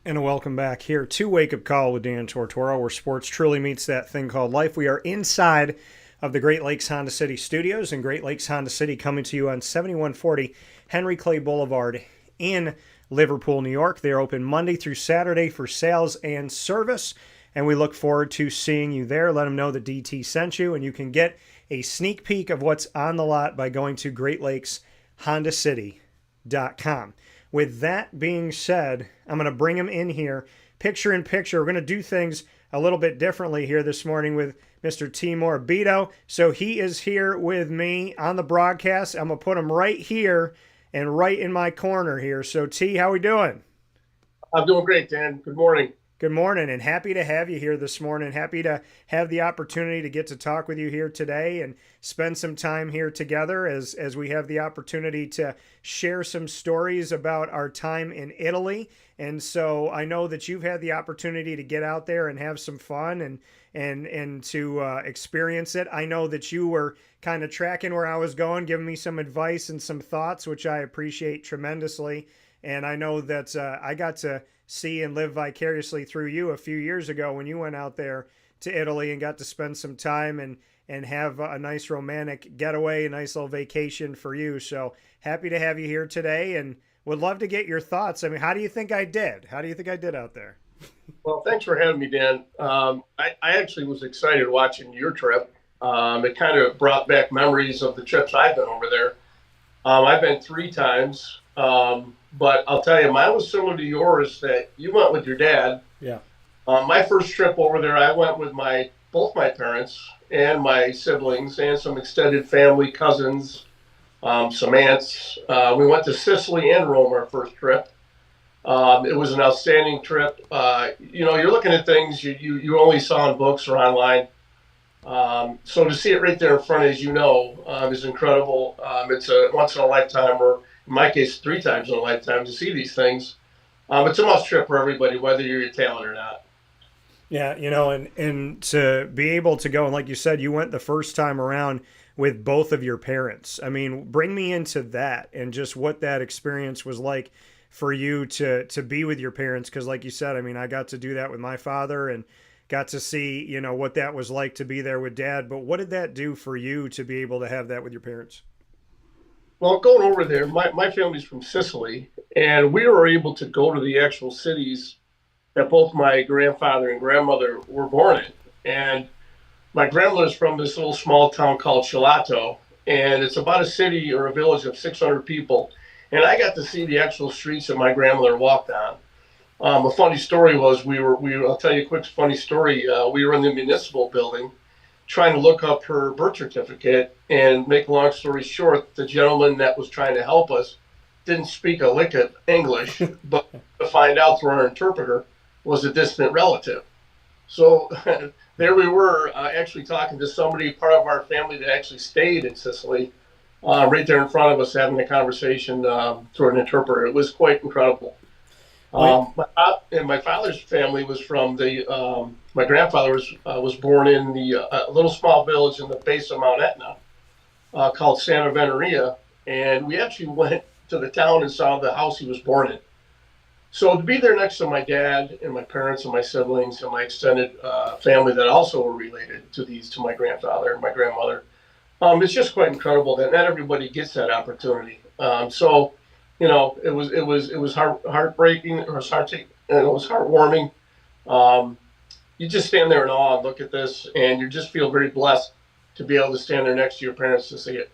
And welcome back here to Wake Up Call with Dan Tortora, where sports truly meets that thing called life. We are inside of the Great Lakes Honda City studios, and Great Lakes Honda City coming to you on 7140 Henry Clay Boulevard in Liverpool, New York. They are open Monday through Saturday for sales and service, and we look forward to seeing you there. Let them know that DT sent you, and you can get a sneak peek of what's on the lot by going to GreatLakesHondaCity.com. With that being said, I'm going to bring him in here, picture in picture. We're going to do things a little bit differently here this morning with Mr. Tee Murabito. So he is here with me on the broadcast. I'm going to put him right here and right in my corner here. So T, how we doing? I'm doing great, Dan. Good morning. Good morning, and happy to have you here this morning. Happy to have the opportunity to get to talk with you here today and spend some time here together as we have the opportunity to share some stories about our time in Italy. And so I know that you've had the opportunity to get out there and have some fun and to experience it. I know that you were kind of tracking where I was going, giving me some advice and some thoughts, which I appreciate tremendously. And I know that I got to see and live vicariously through you a few years ago when you went out there to Italy and got to spend some time and have a nice romantic getaway, a nice little vacation for you. So happy to have you here today and would love to get your thoughts. I mean, how do you think I did? How do you think I did out there? Well, thanks for having me, Dan. I actually was excited watching your trip. It kind of brought back memories of the trips I've been over there. I've been 3 times. But I'll tell you, mine was similar to yours, that you went with your dad. Yeah. My first trip over there, I went with both my parents and my siblings and some extended family, cousins, some aunts. We went to Sicily and Rome our first trip. It was an outstanding trip. You're looking at things you only saw in books or online. So to see it right there in front, as you know, is incredible. It's a once in a lifetime, or in my case, 3 times in a lifetime to see these things. It's a must trip for everybody, whether you're Italian or not. Yeah, and to be able to go, and like you said, you went the first time around with both of your parents. I mean, bring me into that and just what that experience was like for you to be with your parents. Because like you said, I mean, I got to do that with my father and got to see, what that was like to be there with dad. But what did that do for you to be able to have that with your parents? Well, going over there, my family's from Sicily, and we were able to go to the actual cities that both my grandfather and grandmother were born in. And my grandmother's from this little small town called Chilato, and it's about a city or a village of 600 people. And I got to see the actual streets that my grandmother walked on. A funny story was I'll tell you a quick funny story. We were in the municipal building trying to look up her birth certificate, and make a long story short, the gentleman that was trying to help us didn't speak a lick of English, but to find out through our interpreter was a distant relative. So there we were actually talking to somebody, part of our family that actually stayed in Sicily, right there in front of us, having a conversation through an interpreter. It was quite incredible. My father's family was from my grandfather was born in the little small village in the base of Mount Etna called Santa Veneria, and we actually went to the town and saw the house he was born in. So to be there next to my dad and my parents and my siblings and my extended family that also were related to my grandfather and my grandmother, it's just quite incredible that not everybody gets that opportunity. It was heartbreaking, or it was heartwarming. You just stand there in awe and look at this, and you just feel very blessed to be able to stand there next to your parents to see it.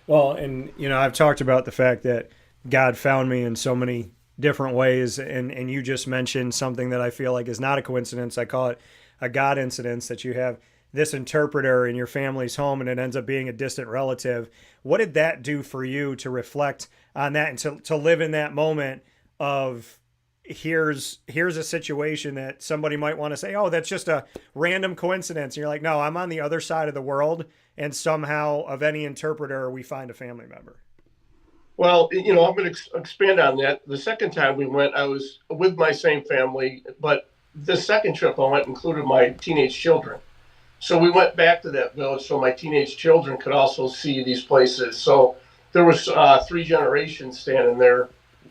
Well, and I've talked about the fact that God found me in so many different ways, and you just mentioned something that I feel like is not a coincidence. I call it a God incidence, that you have this interpreter in your family's home and it ends up being a distant relative. What did that do for you to reflect on that and to live in that moment of, here's a situation that somebody might want to say, oh, that's just a random coincidence. And you're like, no, I'm on the other side of the world, and somehow of any interpreter, we find a family member. Well, I'm going to expand on that. The second time we went, I was with my same family, but the second trip I went included my teenage children. So we went back to that village so my teenage children could also see these places. So there was three generations standing there,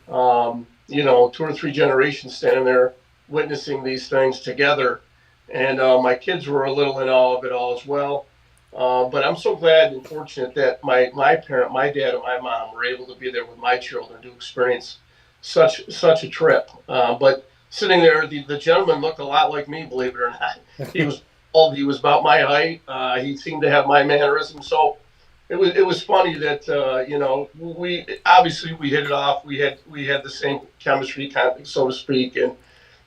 two or three generations standing there witnessing these things together. And my kids were a little in awe of it all as well. But I'm so glad and fortunate that my parent, my dad and my mom were able to be there with my children to experience such a trip. But sitting there, the gentleman looked a lot like me, believe it or not. He was old. He was about my height. He seemed to have my mannerisms. So it was funny that we obviously we hit it off. We had the same chemistry, so to speak, and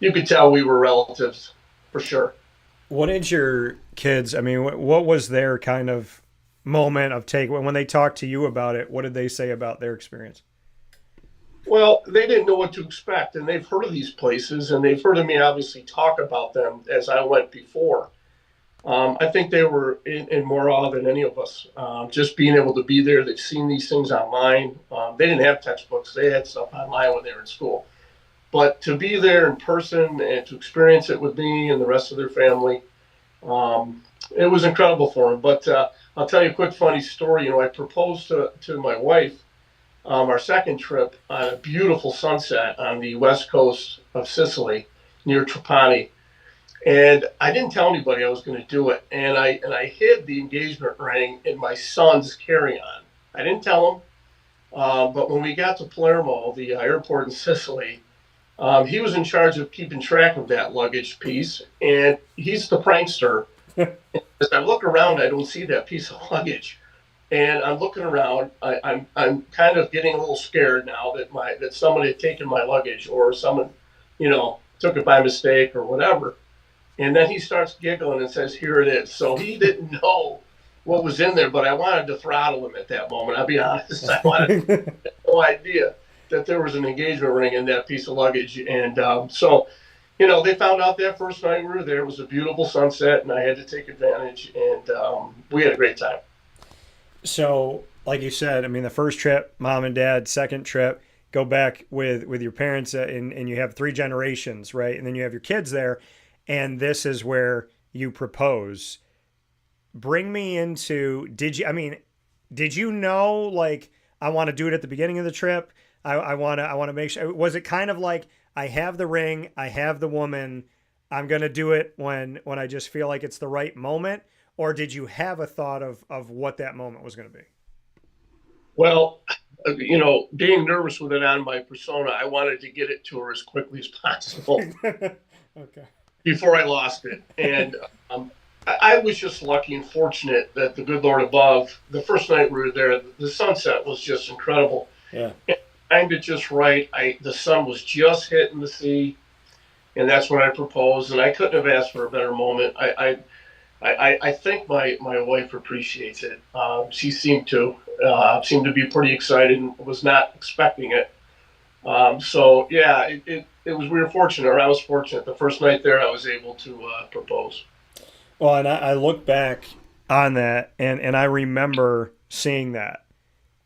you could tell we were relatives for sure. What did your kids, I mean, what was their kind of moment of take when they talked to you about it? What did they say about their experience? Well, they didn't know what to expect, and they've heard of these places, and they've heard of me obviously talk about them as I went before. I think they were in more awe than any of us. Just being able to be there, they've seen these things online. They didn't have textbooks; they had stuff online when they were in school. But to be there in person and to experience it with me and the rest of their family, it was incredible for them. But I'll tell you a quick funny story. I proposed to my wife our second trip on a beautiful sunset on the west coast of Sicily near Trapani. And I didn't tell anybody I was going to do it. And I hid the engagement ring in my son's carry-on. I didn't tell him. But when we got to Palermo, the airport in Sicily, he was in charge of keeping track of that luggage piece, and he's the prankster. As I look around, I don't see that piece of luggage, and I'm looking around. I'm kind of getting a little scared now that somebody had taken my luggage, or someone, took it by mistake or whatever. And then he starts giggling and says, "Here it is." So he didn't know what was in there, but I wanted to throttle him at that moment. I'll be honest. I wanted no idea that there was an engagement ring in that piece of luggage. And so, they found out that first night we were there. It was a beautiful sunset, and I had to take advantage, and we had a great time. So, like you said, I mean, the first trip, mom and dad, second trip, go back with your parents, and you have three generations, right? And then you have your kids there, and this is where you propose. Bring me into, did you know, like, I want to do it at the beginning of the trip? I want to make sure. Was it kind of like, I have the ring, I have the woman, I'm going to do it when I just feel like it's the right moment? Or did you have a thought of what that moment was going to be? Well, being nervous with it on my persona, I wanted to get it to her as quickly as possible. Okay. Before I lost it. And I was just lucky and fortunate that the good Lord above, the first night we were there, the sunset was just incredible. Yeah. And I timed it just right. The sun was just hitting the sea, and that's when I proposed, and I couldn't have asked for a better moment. I think my wife appreciates it. She seemed to be pretty excited and was not expecting it. So yeah, it was, we were fortunate, or I was fortunate. The first night there, I was able to propose. Well, and I look back on that, and I remember seeing that,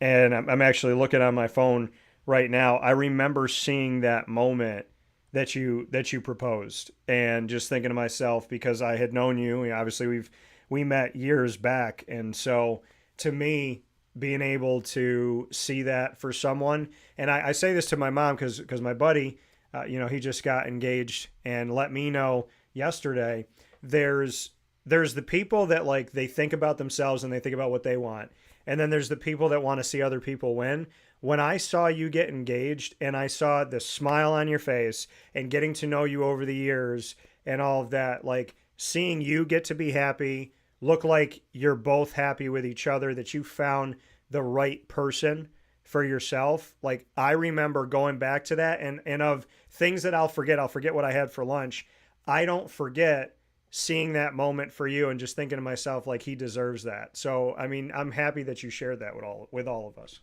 and I'm actually looking on my phone right now. I remember seeing that moment that you proposed, and just thinking to myself, because I had known you, obviously we met years back, and so to me, being able to see that for someone, and I say this to my mom because my buddy, he just got engaged and let me know yesterday. There's the people that, like, they think about themselves and they think about what they want, and then there's the people that want to see other people win. When I saw you get engaged and I saw the smile on your face and getting to know you over the years and all of that, like, seeing you get to be happy, look like you're both happy with each other, that you found the right person for yourself. Like, I remember going back to that, and of things that I'll forget what I had for lunch. I don't forget seeing that moment for you and just thinking to myself, like, he deserves that. So, I mean, I'm happy that you shared that with all of us.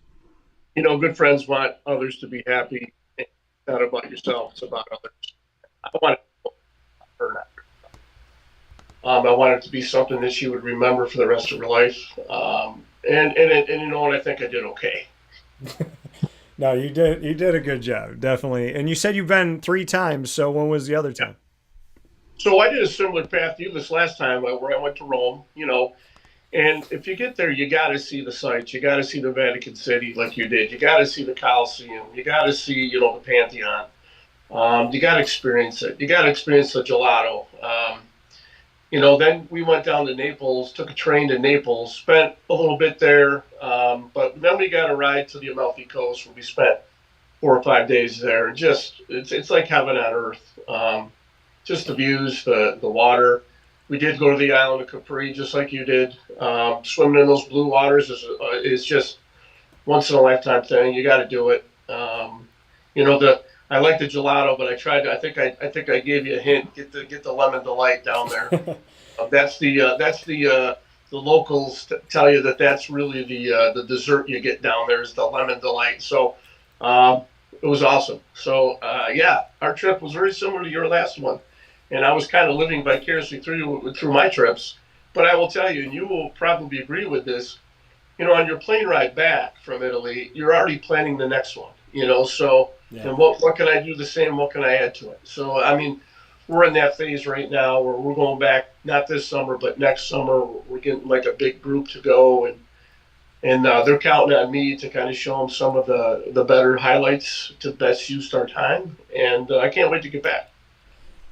Good friends want others to be happy. not about yourself; it's about others. I want her not. I want it to be something that she would remember for the rest of her life. And you know what? I think I did okay. No, you did a good job, definitely. And you said you've been 3 times, so when was the other time? So I did a similar path to you this last time, where I went to Rome. And if you get there, you got to see the sights. You got to see the Vatican City like you did. You got to see the Colosseum. You got to see, the Pantheon. You got to experience it. You got to experience the gelato. Then we went down to Naples, took a train to Naples, spent a little bit there, but then we got a ride to the Amalfi Coast where we spent 4 or 5 days there. Just it's like heaven on earth. Just the views, the water. We did go to the island of Capri, just like you did. Swimming in those blue waters is just once in a lifetime thing. You got to do it. I like the gelato, but I tried to. I think I gave you a hint. Get the lemon delight down there. The locals tell you that's really the dessert you get down there is the lemon delight. So it was awesome. So yeah, our trip was very similar to your last one, and I was kind of living vicariously through my trips. But I will tell you, and you will probably agree with this. On your plane ride back from Italy, you're already planning the next one. So Yeah. and what can I do the same? What can I add to it? So I mean, we're in that phase right now where we're going back not this summer but next summer. We're getting like a big group to go, and they're counting on me to kind of show them some of the better highlights to best use our time, and I can't wait to get back.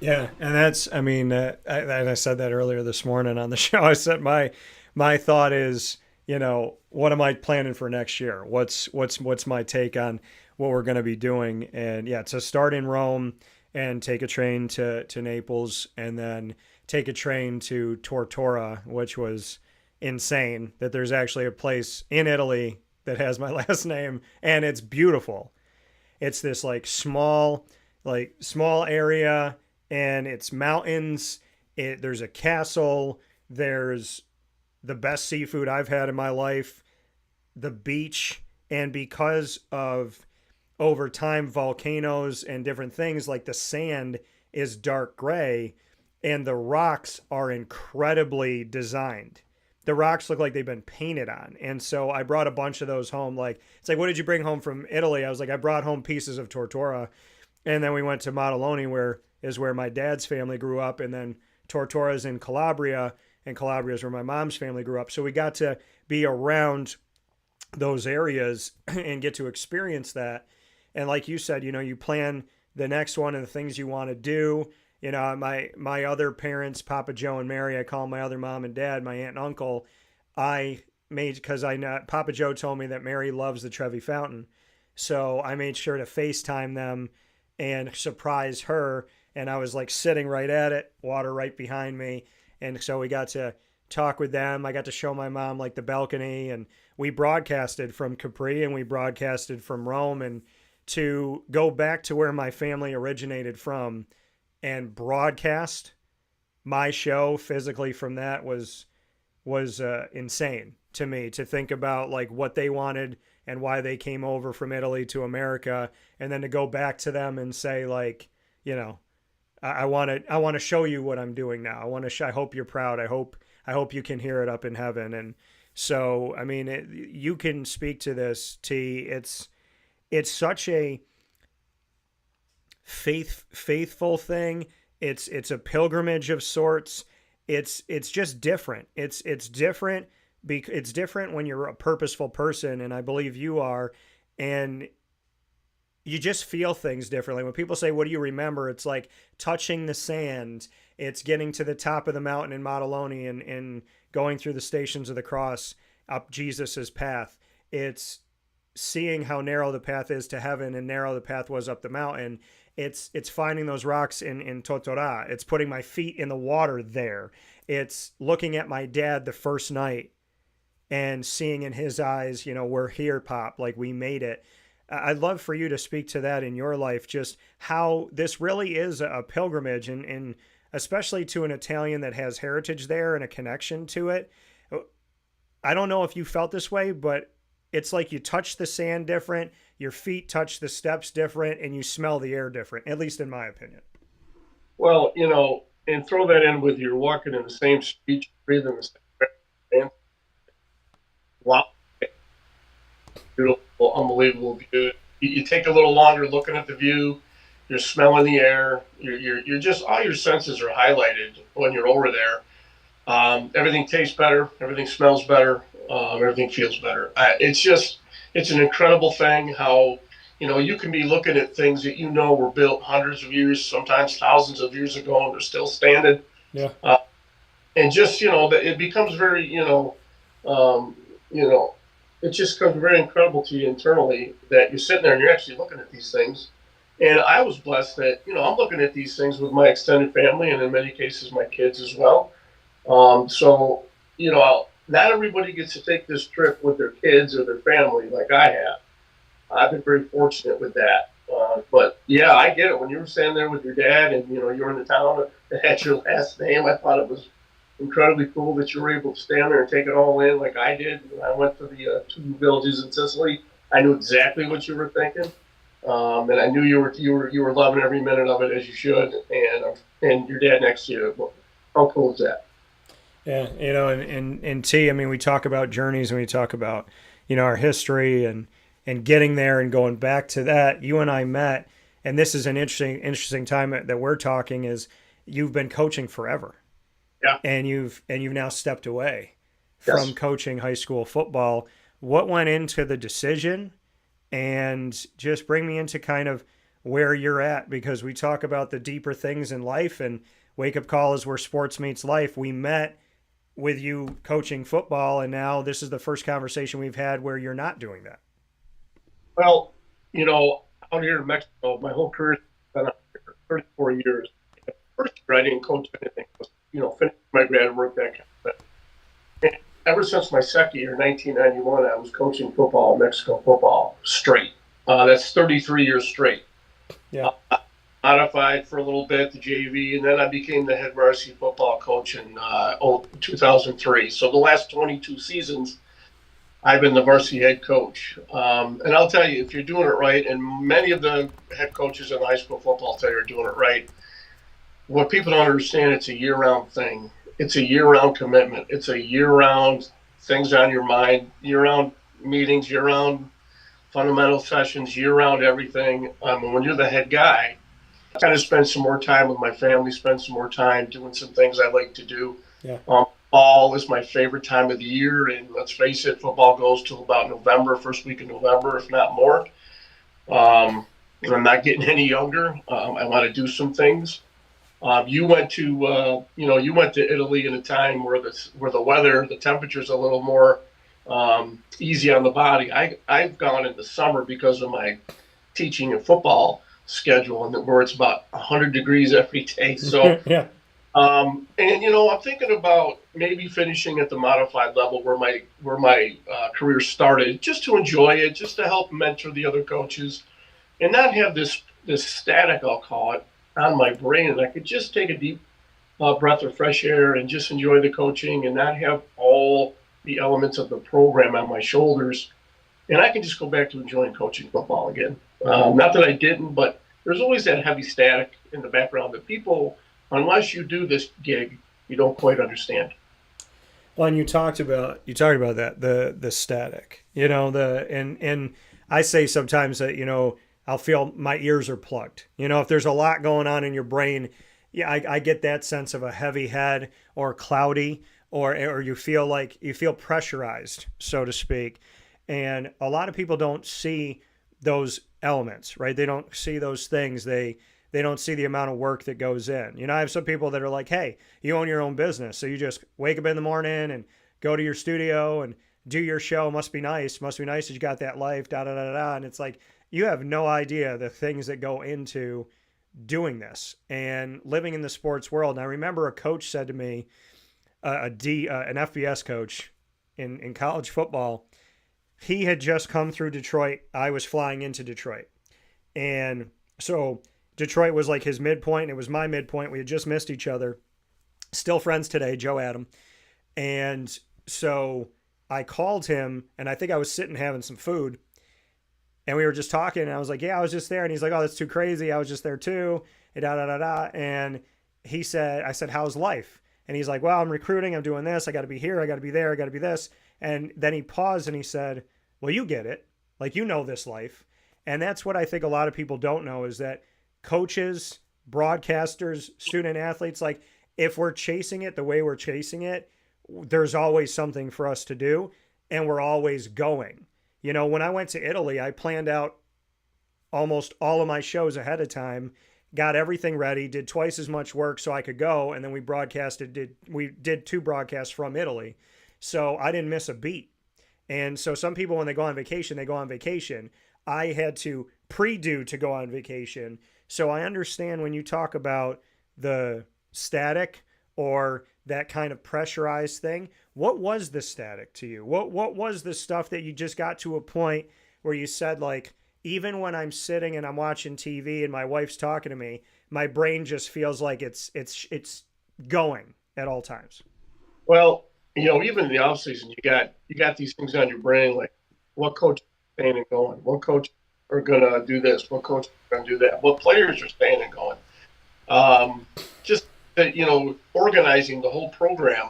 Yeah, and I mean, I said that earlier this morning on the show. I said my thought is, what am I planning for next year? What's my take on what we're going to be doing? And yeah, to start in Rome and take a train to Naples and then take a train to Tortora, which was insane that there's actually a place in Italy that has my last name and it's beautiful. It's this small area and it's mountains. There's a castle. There's the best seafood I've had in my life, the beach, and because of over time volcanoes and different things, like the sand is dark gray and the rocks are incredibly designed. The rocks look like they've been painted on. And so I brought a bunch of those home. It's like, what did you bring home from Italy? I was like, I brought home pieces of Tortora. And then we went to Maddaloni, where my dad's family grew up. And then Tortora's in Calabria, and Calabria is where my mom's family grew up. So we got to be around those areas and get to experience that. And like you said, you plan the next one and the things you want to do. My other parents, Papa Joe and Mary, I call them my other mom and dad, my aunt and uncle. Because I know Papa Joe told me that Mary loves the Trevi Fountain. So I made sure to FaceTime them and surprise her. And I was sitting right at it, water right behind me. And so we got to talk with them. I got to show my mom the balcony, and we broadcasted from Capri and we broadcasted from Rome, and to go back to where my family originated from and broadcast my show physically from that was insane to me, to think about what they wanted and why they came over from Italy to America, and then to go back to them and say I want to show you what I'm doing now. I hope you're proud. I hope you can hear it up in heaven. And so, I mean, you can speak to this, T. It's such a faithful thing. It's a pilgrimage of sorts. It's just different. It's different. It's different when you're a purposeful person, and I believe you are, and you just feel things differently. When people say, what do you remember? It's like touching the sand. It's getting to the top of the mountain in Maddaloni and going through the Stations of the Cross up Jesus's path. It's seeing how narrow the path is to heaven and narrow the path was up the mountain. It's finding those rocks in Tortora. It's putting my feet in the water there. It's looking at my dad the first night and seeing in his eyes, we're here, Pop, we made it. I'd love for you to speak to that in your life, just how this really is a pilgrimage, and especially to an Italian that has heritage there and a connection to it. I don't know if you felt this way, but it's like you touch the sand different, your feet touch the steps different, and you smell the air different, at least in my opinion. Well, and throw that in with you're walking in the same street, breathing the same air. Wow, beautiful, unbelievable view. You take a little longer looking at the view. You're smelling the air. You're just all your senses are highlighted when you're over there. Everything tastes better. Everything smells better. Everything feels better. It's an incredible thing how, you can be looking at things that were built hundreds of years, sometimes thousands of years ago, and they're still standing. Yeah. And just, that it becomes very, it just becomes very incredible to you internally that you're sitting there and you're actually looking at these things. And I was blessed that, I'm looking at these things with my extended family and in many cases my kids as well. So, not everybody gets to take this trip with their kids or their family like I have. I've been very fortunate with that. But yeah, I get it. When you were standing there with your dad and, you're in the town that had your last name, I thought it was incredibly cool that you were able to stand there and take it all in like I did. When I went to the 2 villages in Sicily, I knew exactly what you were thinking. And I knew you were loving every minute of it as you should. And your dad next to you. Well, how cool is that? Yeah, and T, I mean, we talk about journeys and we talk about, our history and getting there and going back to that. You and I met, and this is an interesting time that we're talking is you've been coaching forever. Yeah. And you've now stepped away Yes. from coaching high school football. What went into the decision? And just bring me into kind of where you're at, because we talk about the deeper things in life, and Wake Up Call is where sports meets life. We met with you coaching football, and now this is the first conversation we've had where you're not doing that. Well, out here in Mexico, my whole career has been out here, 34 years. First year, I didn't coach anything. Finished my grad work, that kind of thing. And ever since my second year, 1991, I was coaching football, Mexico football, straight. That's 33 years straight. Yeah. Modified for a little bit, the JV, and then I became the head varsity football coach in 2003. So the last 22 seasons, I've been the varsity head coach. And I'll tell you, if you're doing it right, and many of the head coaches in high school football tell you are doing it right, what people don't understand, it's a year-round thing. It's a year-round commitment. It's a year-round things on your mind, year-round meetings, year-round fundamental sessions, year-round everything. When you're the head guy, I kind of spend some more time with my family, spend some more time doing some things I like to do. Yeah. Fall is my favorite time of the year, and let's face it, football goes till about November, first week of November, if not more. And I'm not getting any younger. I want to do some things. You went to Italy in a time where the weather, the temperature's a little more easy on the body. I've gone in the summer because of my teaching and football schedule, and where it's about 100 degrees every day. So, yeah. I'm thinking about maybe finishing at the modified level where my career started, just to enjoy it, just to help mentor the other coaches, and not have this static, I'll call it, on my brain, and I could just take a deep breath of fresh air and just enjoy the coaching and not have all the elements of the program on my shoulders. And I can just go back to enjoying coaching football again. Not that I didn't, but there's always that heavy static in the background that people, unless you do this gig, you don't quite understand. Well, and you talked about that, the static, and I say sometimes that, I'll feel my ears are plugged. If there's a lot going on in your brain, yeah, I get that sense of a heavy head or cloudy, or you feel pressurized, so to speak. And a lot of people don't see those elements, right? They don't see those things. They don't see the amount of work that goes in. I have some people that are like, hey, you own your own business. So you just wake up in the morning and go to your studio and do your show. Must be nice that you got that life, da da da da. And it's like, you have no idea the things that go into doing this and living in the sports world. And I remember a coach said to me, an FBS coach in college football, he had just come through Detroit. I was flying into Detroit. And so Detroit was like his midpoint. It was my midpoint. We had just missed each other. Still friends today, Joe Adam. And so I called him, and I think I was sitting having some food, and we were just talking, and I was like, yeah, I was just there. And he's like, oh, that's too crazy. I was just there too. And da, da, da, da. And I said, how's life? And he's like, well, I'm recruiting. I'm doing this. I got to be here. I got to be there. I got to be this. And then he paused and he said, well, you get it. Like, you know this life. And that's what I think a lot of people don't know, is that coaches, broadcasters, student athletes, like, if we're chasing it the way we're chasing it, there's always something for us to do, and we're always going. You know, when I went to Italy, I planned out almost all of my shows ahead of time, got everything ready, did twice as much work so I could go, and then we did 2 broadcasts from Italy. So I didn't miss a beat. And so some people, when they go on vacation, they go on vacation. I had to pre-do to go on vacation. So I understand when you talk about the static or that kind of pressurized thing. What was the static to you? What was the stuff that you just got to a point where you said, like, even when I'm sitting and I'm watching TV and my wife's talking to me, my brain just feels like it's going at all times? Well, you know, even in the off season, you got these things on your brain, like what coach is staying and going, what coach are gonna do this, what coach is gonna do that, what players are staying and going. Just you know, organizing the whole program.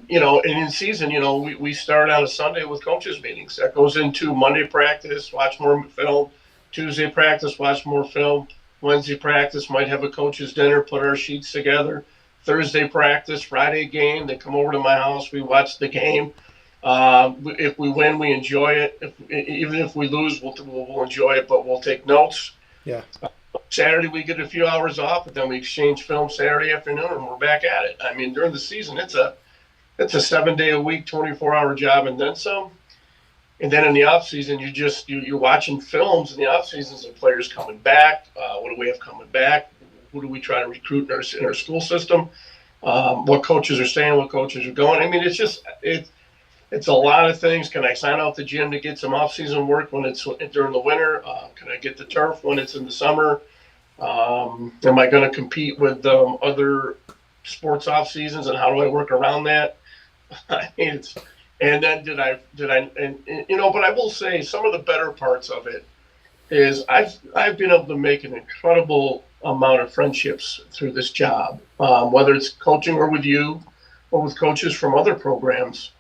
You know, and in season, you know, we start on a Sunday with coaches meetings. That goes into Monday practice, watch more film, Tuesday practice, watch more film, Wednesday practice, might have a coach's dinner, put our sheets together. Thursday practice, Friday game, they come over to my house, we watch the game. If we win, we enjoy it. Even if we lose, we'll enjoy it, but we'll take notes. Yeah. Saturday we get a few hours off, but then we exchange film Saturday afternoon, and we're back at it. I mean, during the season, it's a 7-day-a-week, 24-hour job, and then some. And then in the off season, you're watching films in the off seasons of players coming back. What do we have coming back? Who do we try to recruit in our school system? What coaches are staying? What coaches are going? I mean, it's a lot of things. Can I sign out the gym to get some off-season work when it's during the winter? Can I get the turf when it's in the summer? Am I going to compete with other sports off seasons, and how do I work around that? I mean, and then you know, but I will say some of the better parts of it is I've been able to make an incredible amount of friendships through this job, whether it's coaching or with you or with coaches from other programs.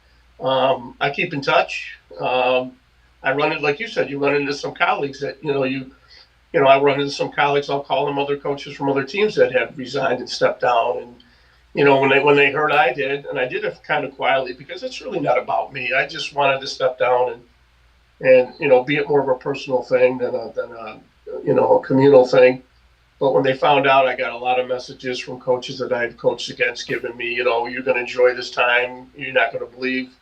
I keep in touch. I run it, like you said, you run into some colleagues that, I run into some colleagues, I'll call them other coaches from other teams that have resigned and stepped down. And, you know, when they heard I did, and I did it kind of quietly because it's really not about me. I just wanted to step down and you know, be it more of a personal thing than a communal thing. But when they found out, I got a lot of messages from coaches that I've coached against giving me, you know, you're going to enjoy this time. You're not going to believe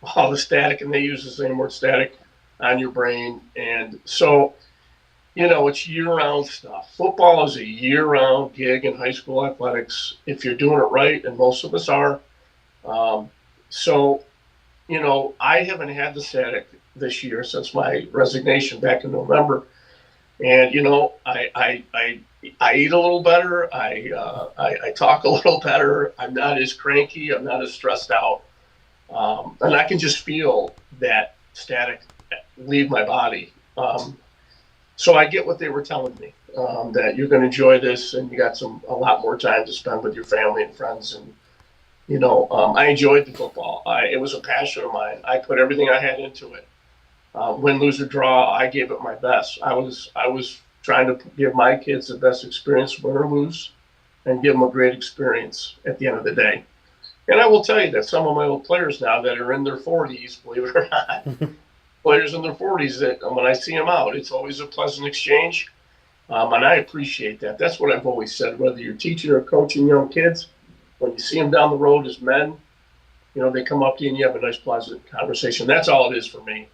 all the static, and they use the same word, static, on your brain. And so, you know, it's year-round stuff. Football is a year-round gig in high school athletics if you're doing it right, and most of us are. So, you know, I haven't had the static this year since my resignation back in November. And, you know, I eat a little better. I talk a little better. I'm not as cranky. I'm not as stressed out. And I can just feel that static leave my body. So I get what they were telling me, that you're going to enjoy this and you got a lot more time to spend with your family and friends. And, you know, I enjoyed the football. It was a passion of mine. I put everything I had into it. Win, lose, or draw, I gave it my best. I was trying to give my kids the best experience, win or lose, and give them a great experience at the end of the day. And I will tell you that some of my old players now that are in their 40s, believe it or not, players in their 40s, that when I see them out, it's always a pleasant exchange. And I appreciate that. That's what I've always said, whether you're teaching or coaching young kids, when you see them down the road as men, you know, they come up to you and you have a nice, pleasant conversation. That's all it is for me.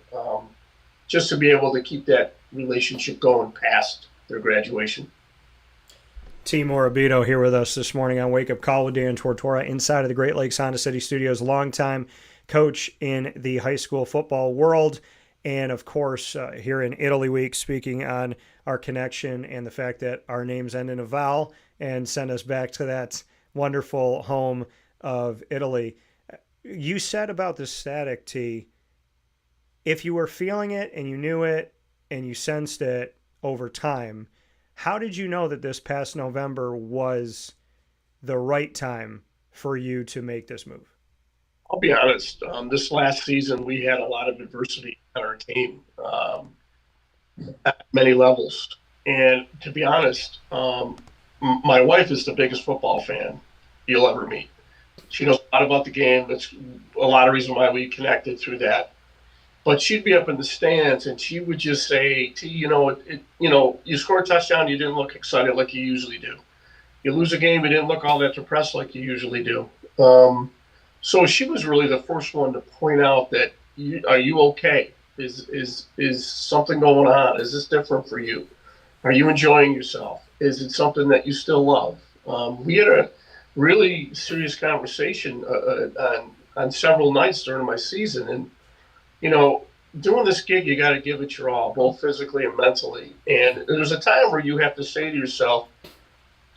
Just to be able to keep that relationship going past their graduation. Tee Murabito here with us this morning on Wake Up Call with Dan Tortora inside of the Great Lakes Honda City Studios, longtime coach in the high school football world. And, of course, here in Italy Week, speaking on our connection and the fact that our names end in a vowel and send us back to that wonderful home of Italy. you said about the static, T, if you were feeling it and you knew it and you sensed it over time, how did you know that this past November was the right time for you to make this move? I'll be honest. This last season, we had a lot of adversity on our team at many levels. And to be honest, my wife is the biggest football fan you'll ever meet. She knows a lot about the game. That's a lot of reason why we connected through that. But she'd be up in the stands and she would just say, T, you score a touchdown, you didn't look excited like you usually do. You lose a game, you didn't look all that depressed like you usually do. So she was really the first one to point out that, are you okay? Is something going on? Is this different for you? Are you enjoying yourself? Is it something that you still love? We had a really serious conversation on several nights during my season. And, doing this gig, you got to give it your all, both physically and mentally. And there's a time where you have to say to yourself,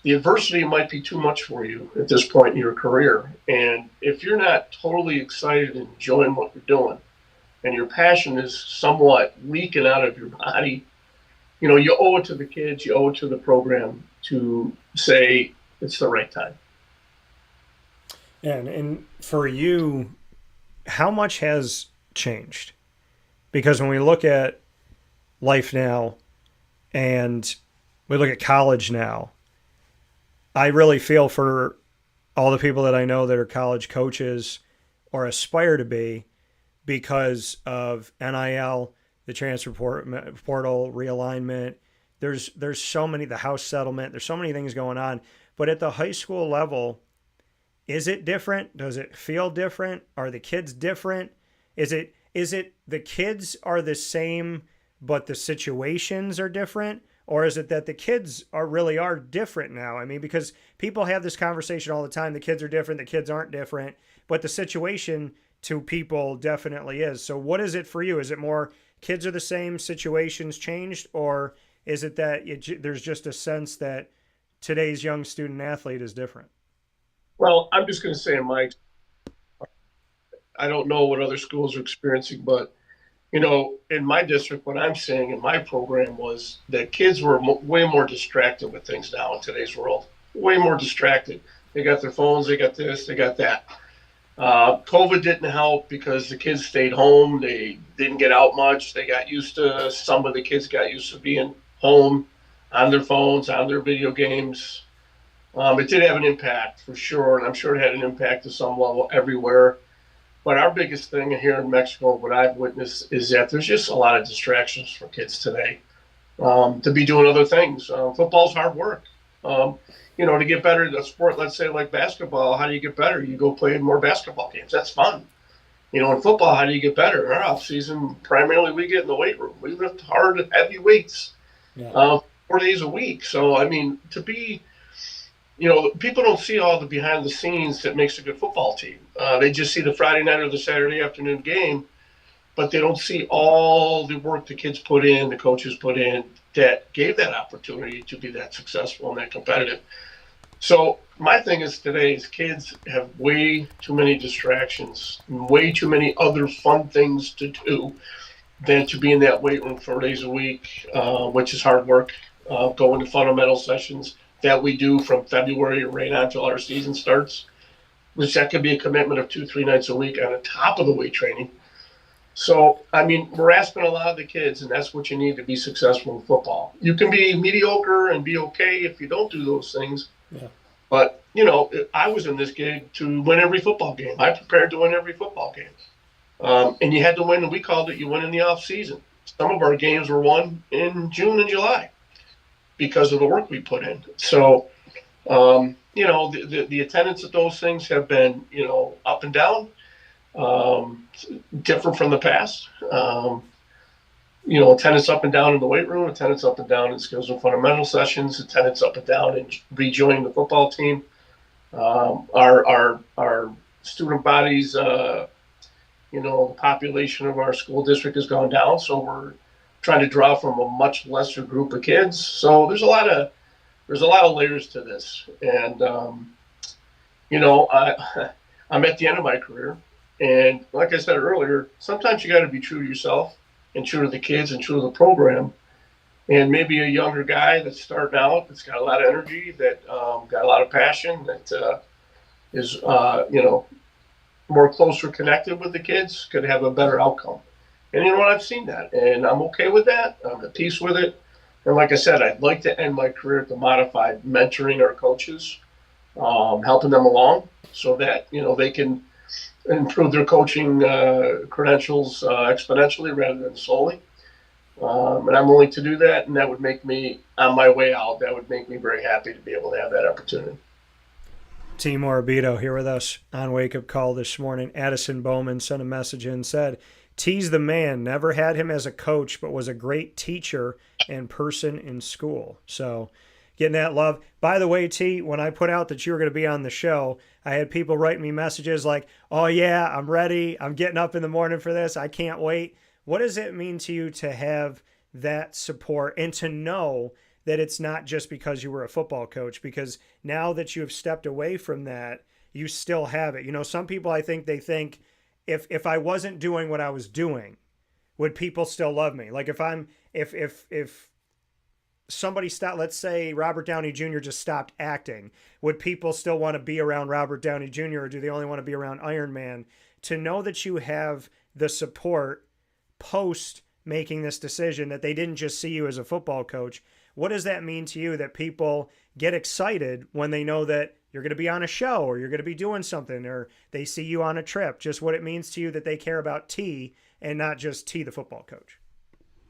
the adversity might be too much for you at this point in your career. And if you're not totally excited and enjoying what you're doing, and your passion is somewhat leaking out of your body, you owe it to the kids, you owe it to the program to say it's the right time. And for you, how much has changed? Because when we look at life now and we look at college now, I really feel for all the people that I know that are college coaches or aspire to be because of NIL, the transfer portal realignment. There's so many, the house settlement, there's so many things going on. But at the high school level, is it different? Does it feel different? Are the kids different? Is it the kids are the same, but the situations are different? Or is it that the kids really are different now? I mean, because people have this conversation all the time. The kids are different. The kids aren't different. But the situation to people definitely is. So what is it for you? Is it more kids are the same, situations changed? Or is it that there's just a sense that today's young student athlete is different? Well, I'm just going to say I don't know what other schools are experiencing, but in my district, what I'm seeing in my program was that kids were way more distracted with things now in today's world. Way more distracted. They got their phones, they got this, they got that. COVID didn't help because the kids stayed home. They didn't get out much. Some of the kids got used to being home on their phones, on their video games. It did have an impact for sure, and I'm sure it had an impact to some level everywhere. But our biggest thing here in Mexico, what I've witnessed, is that there's just a lot of distractions for kids today to be doing other things. Football's hard work. To get better at a sport, let's say like basketball, how do you get better? You go play more basketball games. That's fun. In football, how do you get better? In our off season, primarily we get in the weight room. We lift hard, heavy weights 4 days a week. So, to be people don't see all the behind the scenes that makes a good football team. They just see the Friday night or the Saturday afternoon game, but they don't see all the work the kids put in, the coaches put in, that gave that opportunity to be that successful and that competitive. So my thing is today's kids have way too many distractions, way too many other fun things to do than to be in that weight room 4 days a week, which is hard work, going to fundamental sessions that we do from February right on until our season starts, which that could be a commitment of 2-3 nights a week on the top of the weight training. So, we're asking a lot of the kids, and that's what you need to be successful in football. You can be mediocre and be okay if you don't do those things. Yeah. But, I was in this gig to win every football game. I prepared to win every football game. And you had to win, and we called it you win in the off season. Some of our games were won in June and July because of the work we put in. So, the attendance at those things have been, up and down, different from the past. Attendance up and down in the weight room, attendance up and down in skills and fundamental sessions, attendance up and down in rejoining the football team. Our student bodies, the population of our school district has gone down, so we're trying to draw from a much lesser group of kids. So there's a lot of layers to this, and I'm at the end of my career. And like I said earlier, sometimes you got to be true to yourself and true to the kids and true to the program. And maybe a younger guy that's starting out, that's got a lot of energy, that got a lot of passion, that is, more closer connected with the kids, could have a better outcome. And you know what? I've seen that, and I'm okay with that. I'm at peace with it. And like I said, I'd like to end my career at the modified, mentoring our coaches, helping them along so that they can improve their coaching credentials exponentially rather than slowly. And I'm willing to do that, and that would make me, on my way out, that would make me very happy to be able to have that opportunity. Tee Murabito here with us on Wake Up Call this morning. Addison Bowman sent a message in and said, Tee's the man. Never had him as a coach, but was a great teacher and person in school. So getting that love. By the way, Tee, when I put out that you were going to be on the show, I had people write me messages like, oh yeah, I'm ready. I'm getting up in the morning for this. I can't wait. What does it mean to you to have that support and to know that it's not just because you were a football coach? Because now that you have stepped away from that, you still have it. Some people, I think, they think if I wasn't doing what I was doing, would people still love me? Like if somebody stopped, let's say Robert Downey Jr. just stopped acting, would people still want to be around Robert Downey Jr. or do they only want to be around Iron Man? To know that you have the support post making this decision, that they didn't just see you as a football coach, what does that mean to you that people get excited when they know that you're going to be on a show or you're going to be doing something or they see you on a trip? Just what it means to you that they care about Tee and not just Tee the football coach.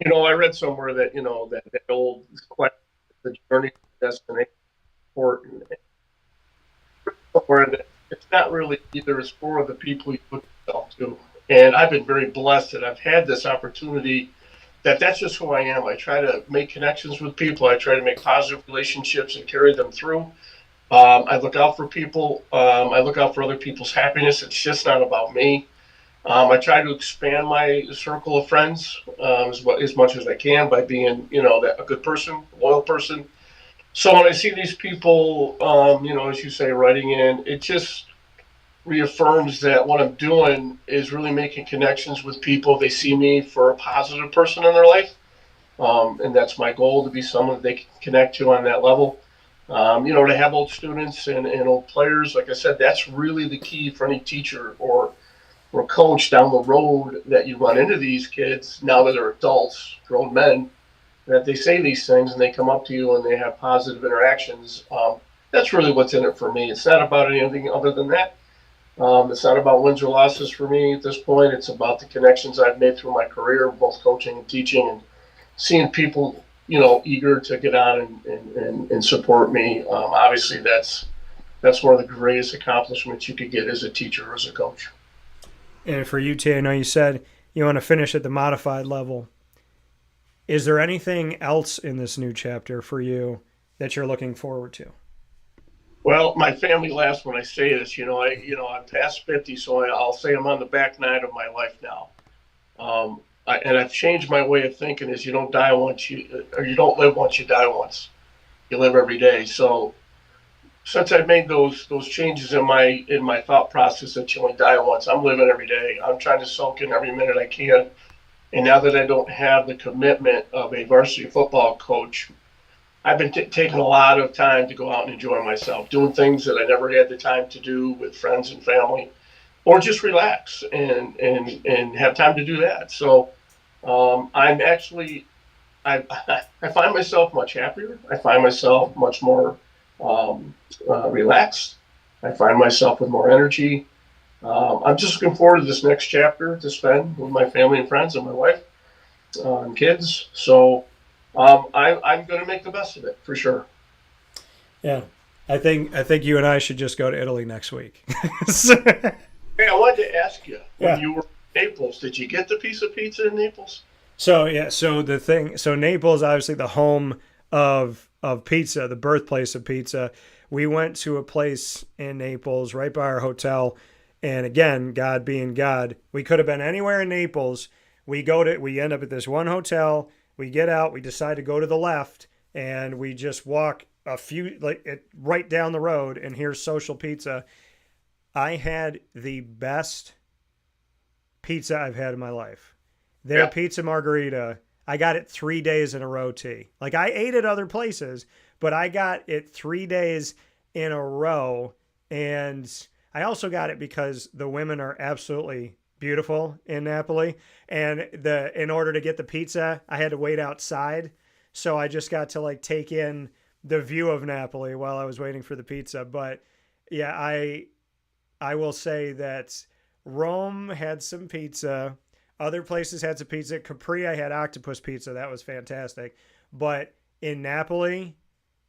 I read somewhere that, that old question, the journey to destination, important. Somewhere that it's not really either, it's for the people you put yourself to. And I've been very blessed that I've had this opportunity, that's just who I am. I try to make connections with people. I try to make positive relationships and carry them through. I look out for people. I look out for other people's happiness. It's just not about me. I try to expand my circle of friends as much as I can by being, a good person, a loyal person. So when I see these people, as you say, writing in, it just reaffirms that what I'm doing is really making connections with people. They see me for a positive person in their life. And that's my goal, to be someone that they can connect to on that level. To have old students and old players, like I said, that's really the key for any teacher or coach down the road, that you run into these kids now that they're adults, grown men, that they say these things and they come up to you and they have positive interactions. That's really what's in it for me. It's not about anything other than that. It's not about wins or losses for me at this point. It's about the connections I've made through my career, both coaching and teaching, and seeing people, eager to get on and support me. Obviously, that's one of the greatest accomplishments you could get as a teacher or as a coach. And for you, Tee, I know you said you want to finish at the modified level. Is there anything else in this new chapter for you that you're looking forward to? Well, my family laughs when I say this. I'm past 50, so I'll say I'm on the back nine of my life now. And I've changed my way of thinking. Is you don't die once, you don't live once, you die once. You live every day. So since I've made those changes in my thought process that you only die once, I'm living every day. I'm trying to soak in every minute I can. And now that I don't have the commitment of a varsity football coach, I've been taking a lot of time to go out and enjoy myself, doing things that I never had the time to do with friends and family, or just relax and have time to do that. So I'm actually, I find myself much happier. I find myself much more relaxed. I find myself with more energy. I'm just looking forward to this next chapter to spend with my family and friends and my wife and kids. So I'm going to make the best of it for sure. Yeah, I think you and I should just go to Italy next week. Hey, I wanted to ask you, when Yeah. you were in Naples, did you get the piece of pizza in Naples? So Naples, obviously the home of pizza, the birthplace of pizza. We went to a place in Naples right by our hotel, and again, God being God, we could have been anywhere in Naples. We end up at this one hotel. We get out, we decide to go to the left, and we just walk right down the road, and here's Social Pizza. I had the best pizza I've had in my life. Their pizza margherita, I got it 3 days in a row, T. Like, I ate at other places, but I got it 3 days in a row. And I also got it because the women are absolutely beautiful in Napoli. And in order to get the pizza, I had to wait outside. So I just got to like take in the view of Napoli while I was waiting for the pizza. But yeah, I will say that Rome had some pizza. Other places had some pizza. Capri, I had octopus pizza. That was fantastic. But in Napoli,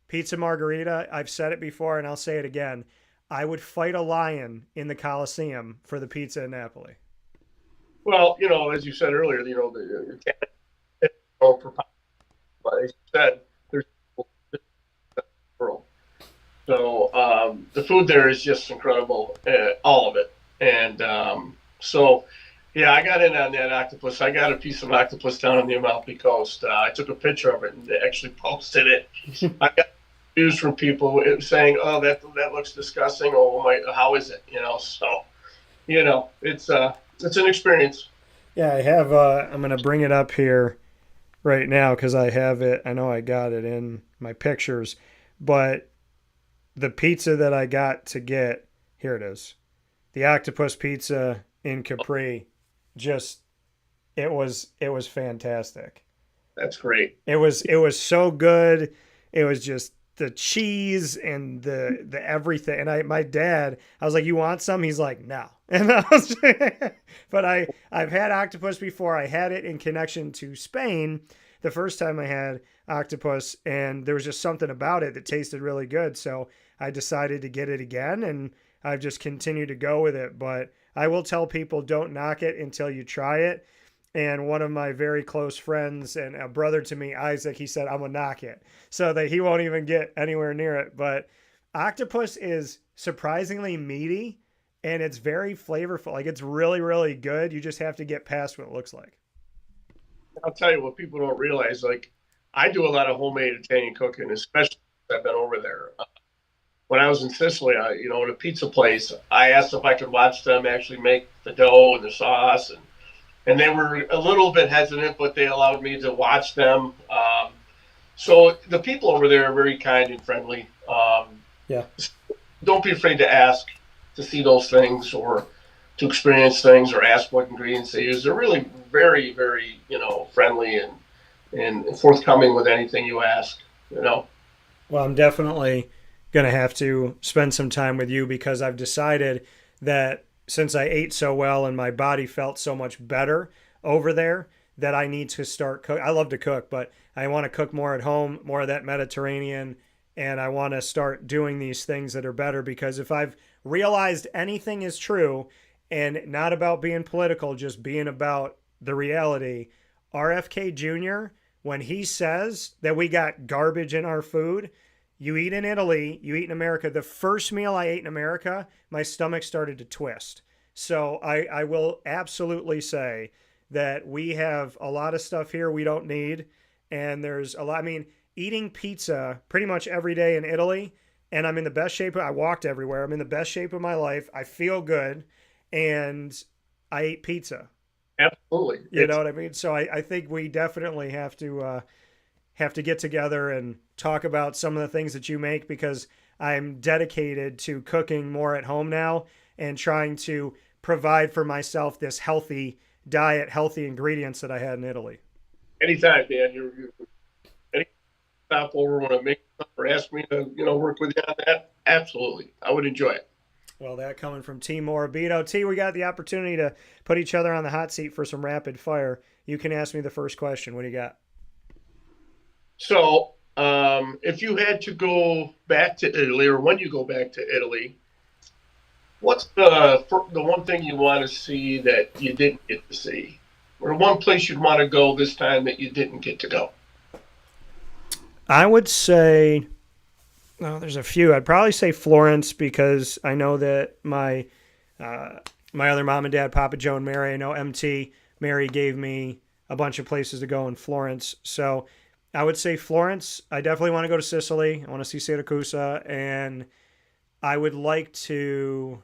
pizza margherita, I've said it before and I'll say it again. I would fight a lion in the Colosseum for the pizza in Napoli. Well, as you said earlier, the but as you said, there's people in the world. So the food there is just incredible, all of it. And so, yeah, I got in on that octopus. I got a piece of octopus down on the Amalfi Coast. I took a picture of it and actually posted it. I got reviews from people saying, "Oh, that looks disgusting." Oh my, how is it? So it's an experience. Yeah, I have. I'm gonna bring it up here right now because I have it. I know I got it in my pictures, but the pizza that I got to get, here it is, the octopus pizza in Capri. It was fantastic. That's great. It was so good. It was just the cheese and the everything. And my dad, I was like, "You want some?" He's like, "No." And but I've had octopus before. I had it in connection to Spain the first time I had octopus, and there was just something about it that tasted really good. So I decided to get it again, and I've just continued to go with it. But I will tell people, don't knock it until you try it. And one of my very close friends and a brother to me, Isaac, he said, "I'm going to knock it," so that he won't even get anywhere near it. But octopus is surprisingly meaty, and it's very flavorful. Like, it's really, really good. You just have to get past what it looks like. I'll tell you what people don't realize. Like, I do a lot of homemade Italian cooking, especially since I've been over there. When I was in Sicily, in a pizza place, I asked if I could watch them actually make the dough and the sauce, and they were a little bit hesitant, but they allowed me to watch them. So the people over there are very kind and friendly. Yeah. Don't be afraid to ask to see those things or to experience things or ask what ingredients they use. They're really very, very, friendly and forthcoming with anything you ask, Well, I'm definitely going to have to spend some time with you because I've decided that since I ate so well and my body felt so much better over there, that I need to start cook. I love to cook, but I want to cook more at home, more of that Mediterranean, and I want to start doing these things that are better because if I've realized anything is true and not about being political, just being about the reality, RFK Jr., when he says that we got garbage in our food, you eat in Italy, you eat in America. The first meal I ate in America, my stomach started to twist. So I will absolutely say that we have a lot of stuff here we don't need. And there's a lot, I mean, eating pizza pretty much every day in Italy, and I'm in the best shape. I walked everywhere. I'm in the best shape of my life. I feel good, and I ate pizza. Absolutely. You know what I mean? So I think we definitely have to get together and talk about some of the things that you make because I'm dedicated to cooking more at home now and trying to provide for myself this healthy diet, healthy ingredients that I had in Italy. Anytime, Dan. Any stop over want to make or ask me to work with you on that? Absolutely, I would enjoy it. Well, that coming from Tee Murabito. T, we got the opportunity to put each other on the hot seat for some rapid fire. You can ask me the first question. What do you got? So, if you had to go back to Italy, or when you go back to Italy, what's the one thing you want to see that you didn't get to see, or one place you'd want to go this time that you didn't get to go? I would say, well, there's a few. I'd probably say Florence because I know that my other mom and dad, Papa Joe and Mary, I know MT, Mary gave me a bunch of places to go in Florence. So I would say Florence. I definitely want to go to Sicily. I want to see Siracusa. And I would like to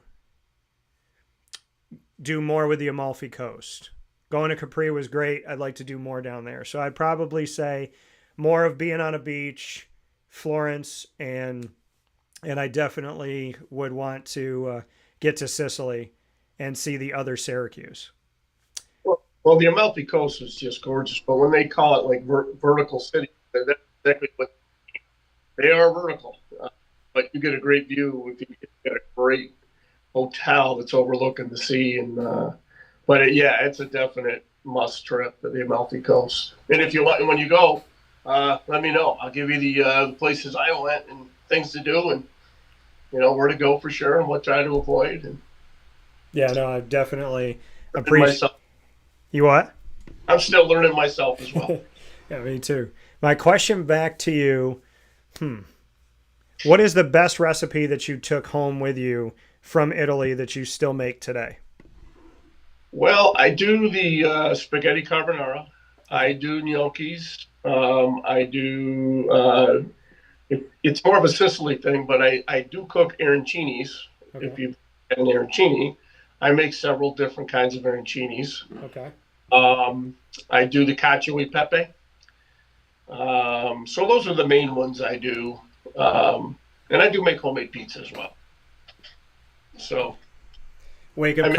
do more with the Amalfi Coast. Going to Capri was great. I'd like to do more down there. So I'd probably say more of being on a beach, Florence, and I definitely would want to get to Sicily and see the other Syracuse. Well, the Amalfi Coast is just gorgeous, but when they call it like vertical city, that's exactly what they are, vertical. But you get a great view if you get a great hotel that's overlooking the sea, and yeah, it's a definite must trip to the Amalfi Coast. And if you want, when you go, let me know. I'll give you the places I went and things to do, and where to go for sure, and what try to avoid. And yeah, no, I definitely appreciate. Myself. You what? I'm still learning myself as well. Yeah, me too. My question back to you, what is the best recipe that you took home with you from Italy that you still make today? Well, I do the spaghetti carbonara. I do gnocchis. I do, it's more of a Sicily thing, but I do cook arancinis. Okay. If you've had an arancini, I make several different kinds of arancinis. Okay. I do the cacio e pepe. So those are the main ones I do. And I do make homemade pizza as well. So wake up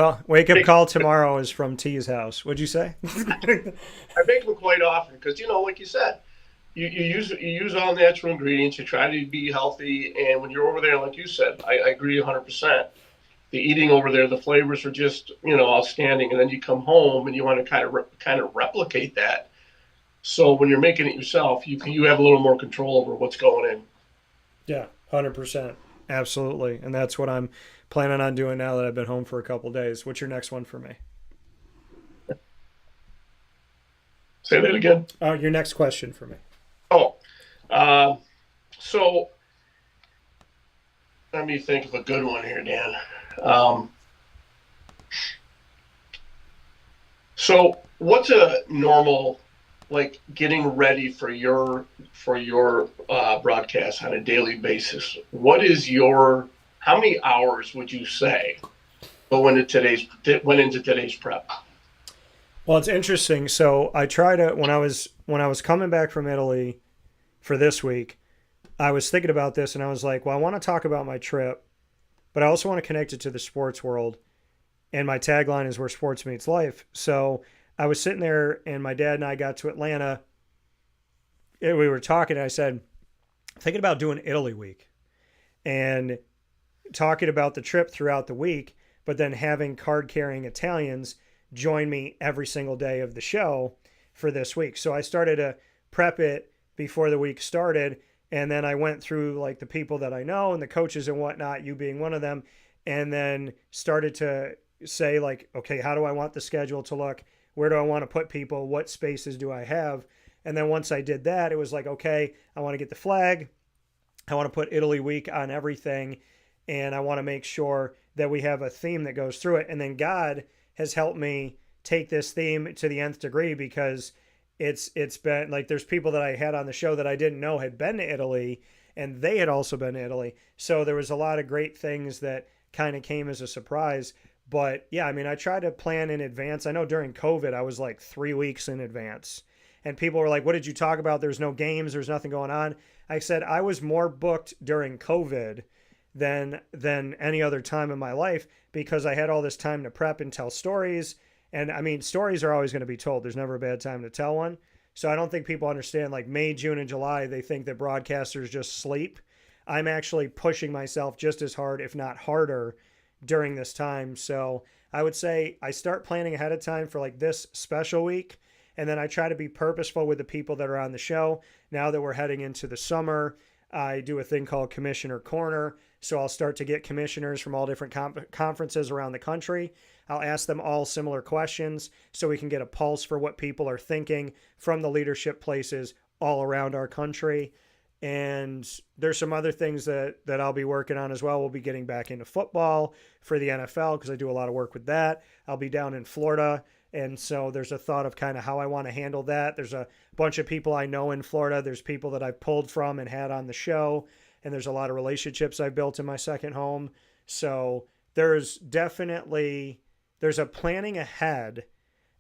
call tomorrow is from Tee's house. What'd you say? I make them quite often because, like you said, you use all natural ingredients. You try to be healthy, and when you're over there, like you said, I agree 100%. The eating over there, the flavors are just outstanding, and then you come home and you want to kind of replicate that. So when you're making it yourself, you have a little more control over what's going in. Yeah, 100%, absolutely, and that's what I'm planning on doing now that I've been home for a couple of days. What's your next one for me? Say that again. Your next question for me. So let me think of a good one here, Dan. So what's a normal, like, getting ready for your broadcast on a daily basis? How many hours would you say went into today's prep? Well, it's interesting. So I try to, when I was coming back from Italy for this week, I was thinking about this and I was like, well, I want to talk about my trip, but I also want to connect it to the sports world. And my tagline is where sports meets life. So I was sitting there and my dad and I got to Atlanta. We were talking and I said, thinking about doing Italy week and talking about the trip throughout the week, but then having card carrying Italians join me every single day of the show for this week. So I started to prep it before the week started. And then I went through like the people that I know and the coaches and whatnot, you being one of them, and then started to say like, okay, how do I want the schedule to look? Where do I want to put people? What spaces do I have? And then once I did that, it was like, okay, I want to get the flag. I want to put Italy week on everything. And I want to make sure that we have a theme that goes through it. And then God has helped me take this theme to the nth degree because it's been like there's people that I had on the show that I didn't know had been to Italy and they had also been to Italy. So there was a lot of great things that kind of came as a surprise. But yeah, I mean, I try to plan in advance. I know during COVID, I was like 3 weeks in advance and people were like, what did you talk about? There's no games. There's nothing going on. I said, I was more booked during COVID than any other time in my life because I had all this time to prep and tell stories. And I mean, stories are always going to be told. There's never a bad time to tell one. So I don't think people understand like May, June, and July, they think that broadcasters just sleep. I'm actually pushing myself just as hard, if not harder, during this time. So I would say I start planning ahead of time for like this special week. And then I try to be purposeful with the people that are on the show. Now that we're heading into the summer, I do a thing called Commissioner Corner. So I'll start to get commissioners from all different conferences around the country. I'll ask them all similar questions so we can get a pulse for what people are thinking from the leadership places all around our country. And there's some other things that I'll be working on as well. We'll be getting back into football for the NFL because I do a lot of work with that. I'll be down in Florida. And so there's a thought of kind of how I want to handle that. There's a bunch of people I know in Florida. There's people that I've pulled from and had on the show. And there's a lot of relationships I've built in my second home. So there's definitely there's a planning ahead,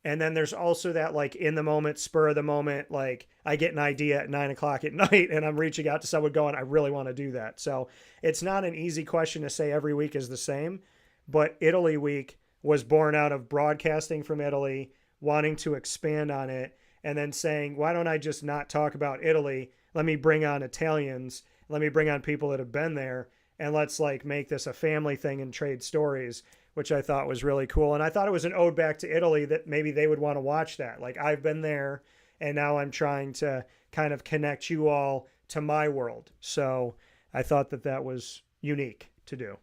and then there's also that like in the moment, spur of the moment, like I get an idea at 9 o'clock at night and I'm reaching out to someone going, I really want to do that. So it's not an easy question to say every week is the same, but Italy week was born out of broadcasting from Italy, wanting to expand on it, and then saying, why don't I just not talk about Italy? Let me bring on Italians. Let me bring on people that have been there, and let's like make this a family thing and trade stories, which I thought was really cool. And I thought it was an ode back to Italy that maybe they would want to watch that. Like I've been there and now I'm trying to kind of connect you all to my world. So I thought that that was unique to do.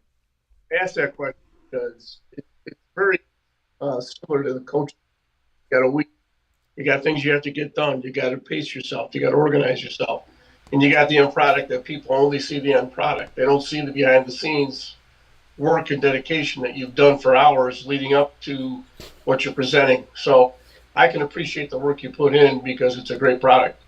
I asked that question because it's very similar to the coaching. You got a week. You got things you have to get done. You got to pace yourself. You got to organize yourself. And you got the end product that people only see the end product. They don't see the behind the scenes work and dedication that you've done for hours leading up to what you're presenting. So I can appreciate the work you put in because it's a great product.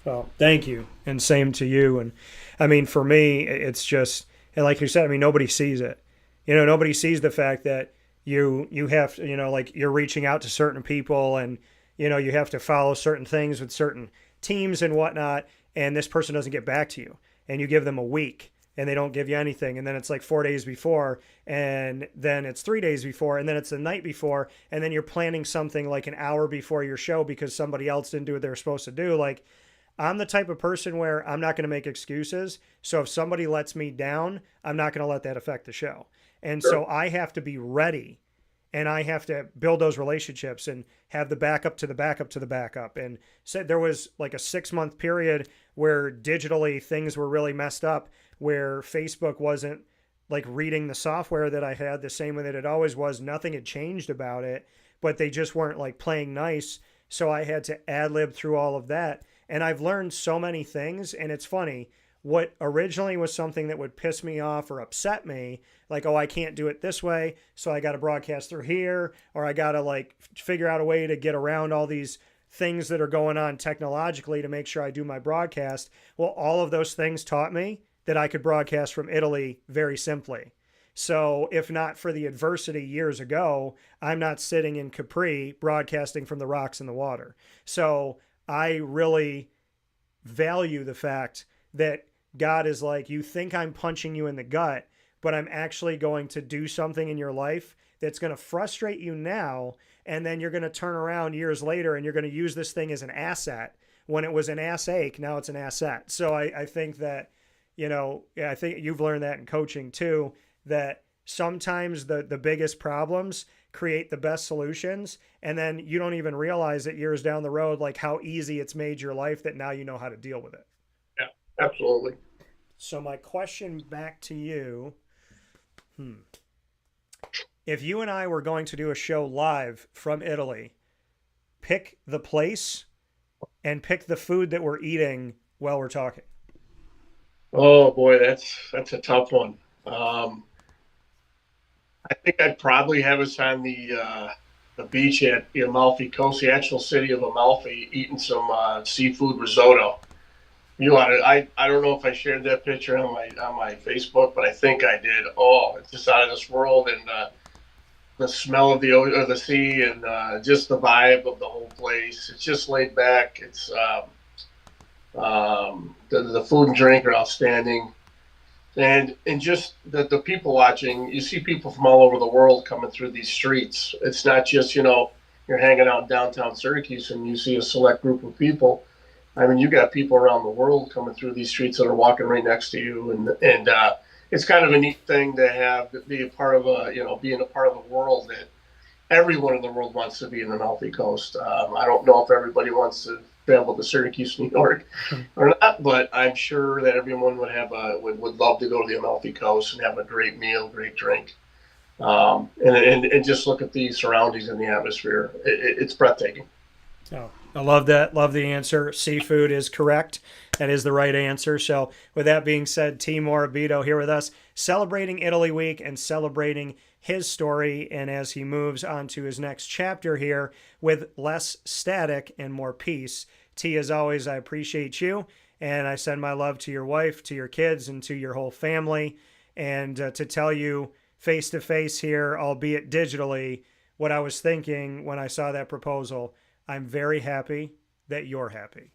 Well, thank you. And same to you. And I mean, for me, it's just, and like you said, I mean, nobody sees it. You know, nobody sees the fact that you have, you know, like you're reaching out to certain people and, you know, you have to follow certain things with certain teams and whatnot. And this person doesn't get back to you and you give them a week and they don't give you anything. And then it's like 4 days before, and then it's 3 days before, and then it's the night before. And then you're planning something like an hour before your show because somebody else didn't do what they were supposed to do. Like I'm the type of person where I'm not going to make excuses. So if somebody lets me down, I'm not going to let that affect the show. And Sure. so I have to be ready and I have to build those relationships and have the backup to the backup to the backup. And said there was like a 6-month period where digitally things were really messed up, where Facebook wasn't like reading the software that I had the same way that it always was. Nothing had changed about it, but they just weren't like playing nice. So I had to ad lib through all of that. And I've learned so many things. And it's funny, what originally was something that would piss me off or upset me, like, oh, I can't do it this way, so I got to broadcast through here, or I got to like figure out a way to get around all these things that are going on technologically to make sure I do my broadcast. Well, all of those things taught me that I could broadcast from Italy very simply. So if not for the adversity years ago, I'm not sitting in Capri broadcasting from the rocks in the water. So I really value the fact that God is like, you think I'm punching you in the gut, but I'm actually going to do something in your life that's going to frustrate you now. And then you're going to turn around years later and you're going to use this thing as an asset. When it was an ass ache, now it's an asset. So I think that, you know, I think you've learned that in coaching too, that sometimes the biggest problems create the best solutions. And then you don't even realize that years down the road, like how easy it's made your life that now you know how to deal with it. Yeah, absolutely. So my question back to you, if you and I were going to do a show live from Italy, pick the place and pick the food that we're eating while we're talking. Oh boy, that's a tough one. I think I'd probably have us on the beach at the Amalfi Coast, the actual city of Amalfi, eating some seafood risotto. You know, I don't know if I shared that picture on my Facebook, but I think I did. Oh, it's just out of this world, and the smell of the sea, and just the vibe of the whole place. It's just laid back. It's the food and drink are outstanding, and just the people watching. You see people from all over the world coming through these streets. It's not just, you know, you're hanging out in downtown Syracuse and you see a select group of people. I mean, you got people around the world coming through these streets that are walking right next to you, and it's kind of a neat thing to be a part of being a part of the world that everyone in the world wants to be in the Amalfi Coast. I don't know if everybody wants to travel to Syracuse, New York, or not, but I'm sure that everyone would love to go to the Amalfi Coast and have a great meal, great drink, and just look at the surroundings and the atmosphere. It's breathtaking. Oh, I love that. Love the answer. Seafood is correct. That is the right answer. So with that being said, Tee Murabito here with us, celebrating Italy Week and celebrating his story. And as he moves on to his next chapter here with less static and more peace. Tee, as always, I appreciate you. And I send my love to your wife, to your kids, and to your whole family. And to tell you face to face here, albeit digitally, what I was thinking when I saw that proposal. I'm very happy that you're happy.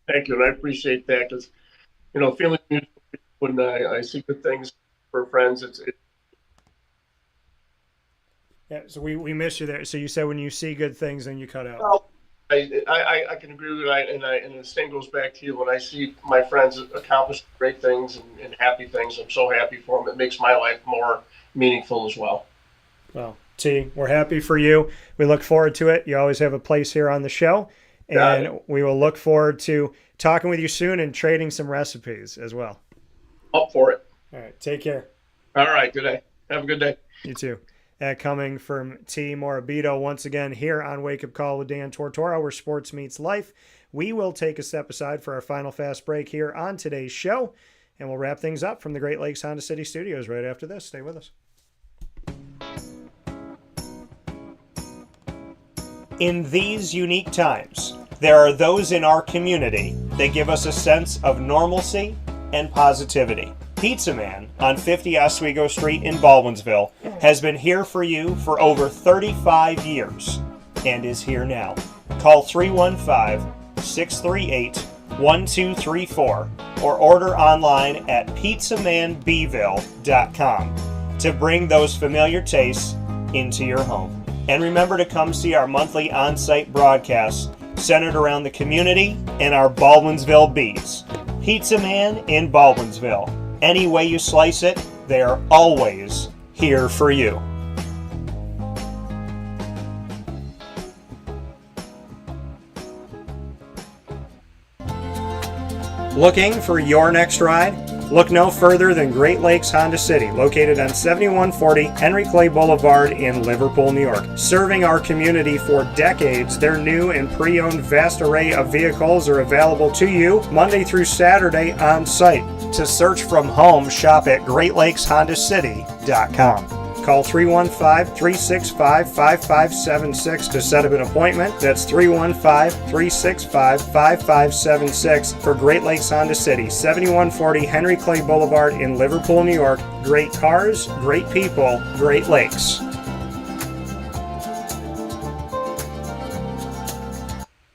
Thank you, and I appreciate that because, feeling mutual when I see good things for friends, it's Yeah, so we missed you there. So you said when you see good things, then you cut out. well, I can agree with that, and the same goes back to you. When I see my friends accomplish great things and happy things, I'm so happy for them. It makes my life more meaningful as well. Well, T, we're happy for you. We look forward to it. You always have a place here on the show, and we will look forward to talking with you soon and trading some recipes as well. Up for it. All right, take care. All right, good day. Have a good day. You too. Coming from Tee Murabito once again here on Wake Up Call with Dan Tortora, where sports meets life. We will take a step aside for our final fast break here on today's show, and we'll wrap things up from the Great Lakes Honda City Studios right after this. Stay with us. In these unique times, there are those in our community that give us a sense of normalcy and positivity. Pizza Man on 50 Oswego Street in Baldwinsville has been here for you for over 35 years and is here now. Call 315-638-1234 or order online at pizzamanbville.com to bring those familiar tastes into your home. And remember to come see our monthly on-site broadcasts centered around the community and our Baldwinsville bees. Pizza Man in Baldwinsville. Any way you slice it, they are always here for you. Looking for your next ride? Look no further than Great Lakes Honda City, located on 7140 Henry Clay Boulevard in Liverpool, New York. Serving our community for decades, their new and pre-owned vast array of vehicles are available to you Monday through Saturday on site. To search from home, shop at GreatLakesHondaCity.com. Call 315-365-5576 to set up an appointment. That's 315-365-5576 for Great Lakes Honda City, 7140 Henry Clay Boulevard in Liverpool, New York. Great cars, great people, Great Lakes.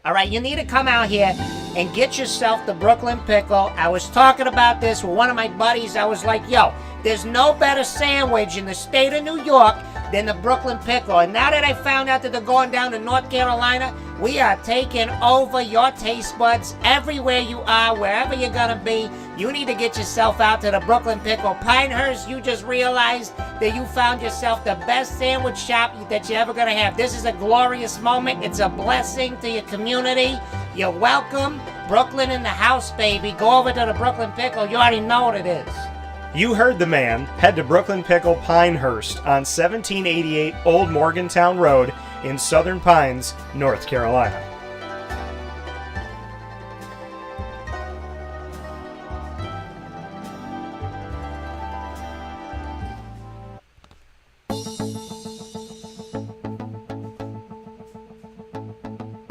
All right, you need to come out here and get yourself the Brooklyn Pickle. I was talking about this with one of my buddies. I was like, yo, there's no better sandwich in the state of New York than the Brooklyn Pickle. And now that I found out that they're going down to North Carolina, we are taking over your taste buds everywhere you are, wherever you're going to be. You need to get yourself out to the Brooklyn Pickle. Pinehurst, you just realized that you found yourself the best sandwich shop that you're ever going to have. This is a glorious moment. It's a blessing to your community. You're welcome. Brooklyn in the house, baby. Go over to the Brooklyn Pickle. You already know what it is. You heard the man. Head to Brooklyn Pickle Pinehurst on 1788 Old Morgantown Road in Southern Pines, North Carolina.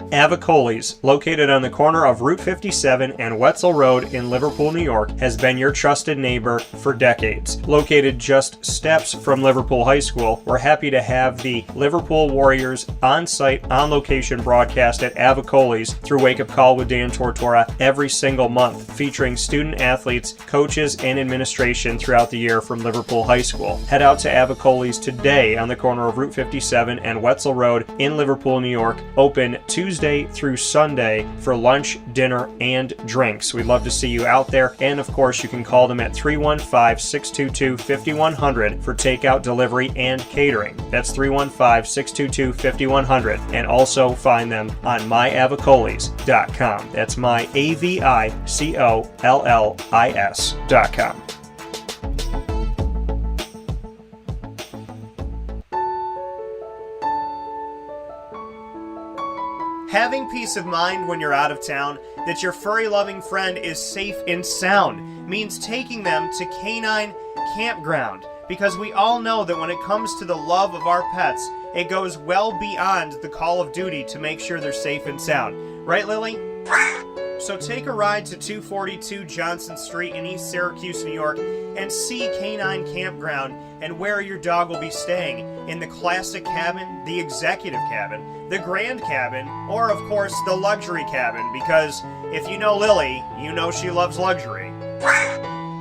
Avicoli's, located on the corner of Route 57 and Wetzel Road in Liverpool, New York, has been your trusted neighbor for decades. Located just steps from Liverpool High School, we're happy to have the Liverpool Warriors on-site, on-location broadcast at Avicoli's through Wake Up Call with Dan Tortora every single month, featuring student athletes, coaches, and administration throughout the year from Liverpool High School. Head out to Avicoli's today on the corner of Route 57 and Wetzel Road in Liverpool, New York, open Tuesday through Sunday for lunch, dinner, and drinks. We'd love to see you out there, and of course you can call them at 315-622-5100 for takeout, delivery, and catering. That's 315-622-5100, and also find them on myavicolis.com. That's myavicollis.com. Having peace of mind when you're out of town that your furry-loving friend is safe and sound means taking them to Canine Campground, because we all know that when it comes to the love of our pets, it goes well beyond the call of duty to make sure they're safe and sound. Right, Lily? So take a ride to 242 Johnson Street in East Syracuse, New York, and see Canine Campground and where your dog will be staying, in the classic cabin, the executive cabin, the grand cabin, or of course the luxury cabin, because if you know Lily, you know she loves luxury.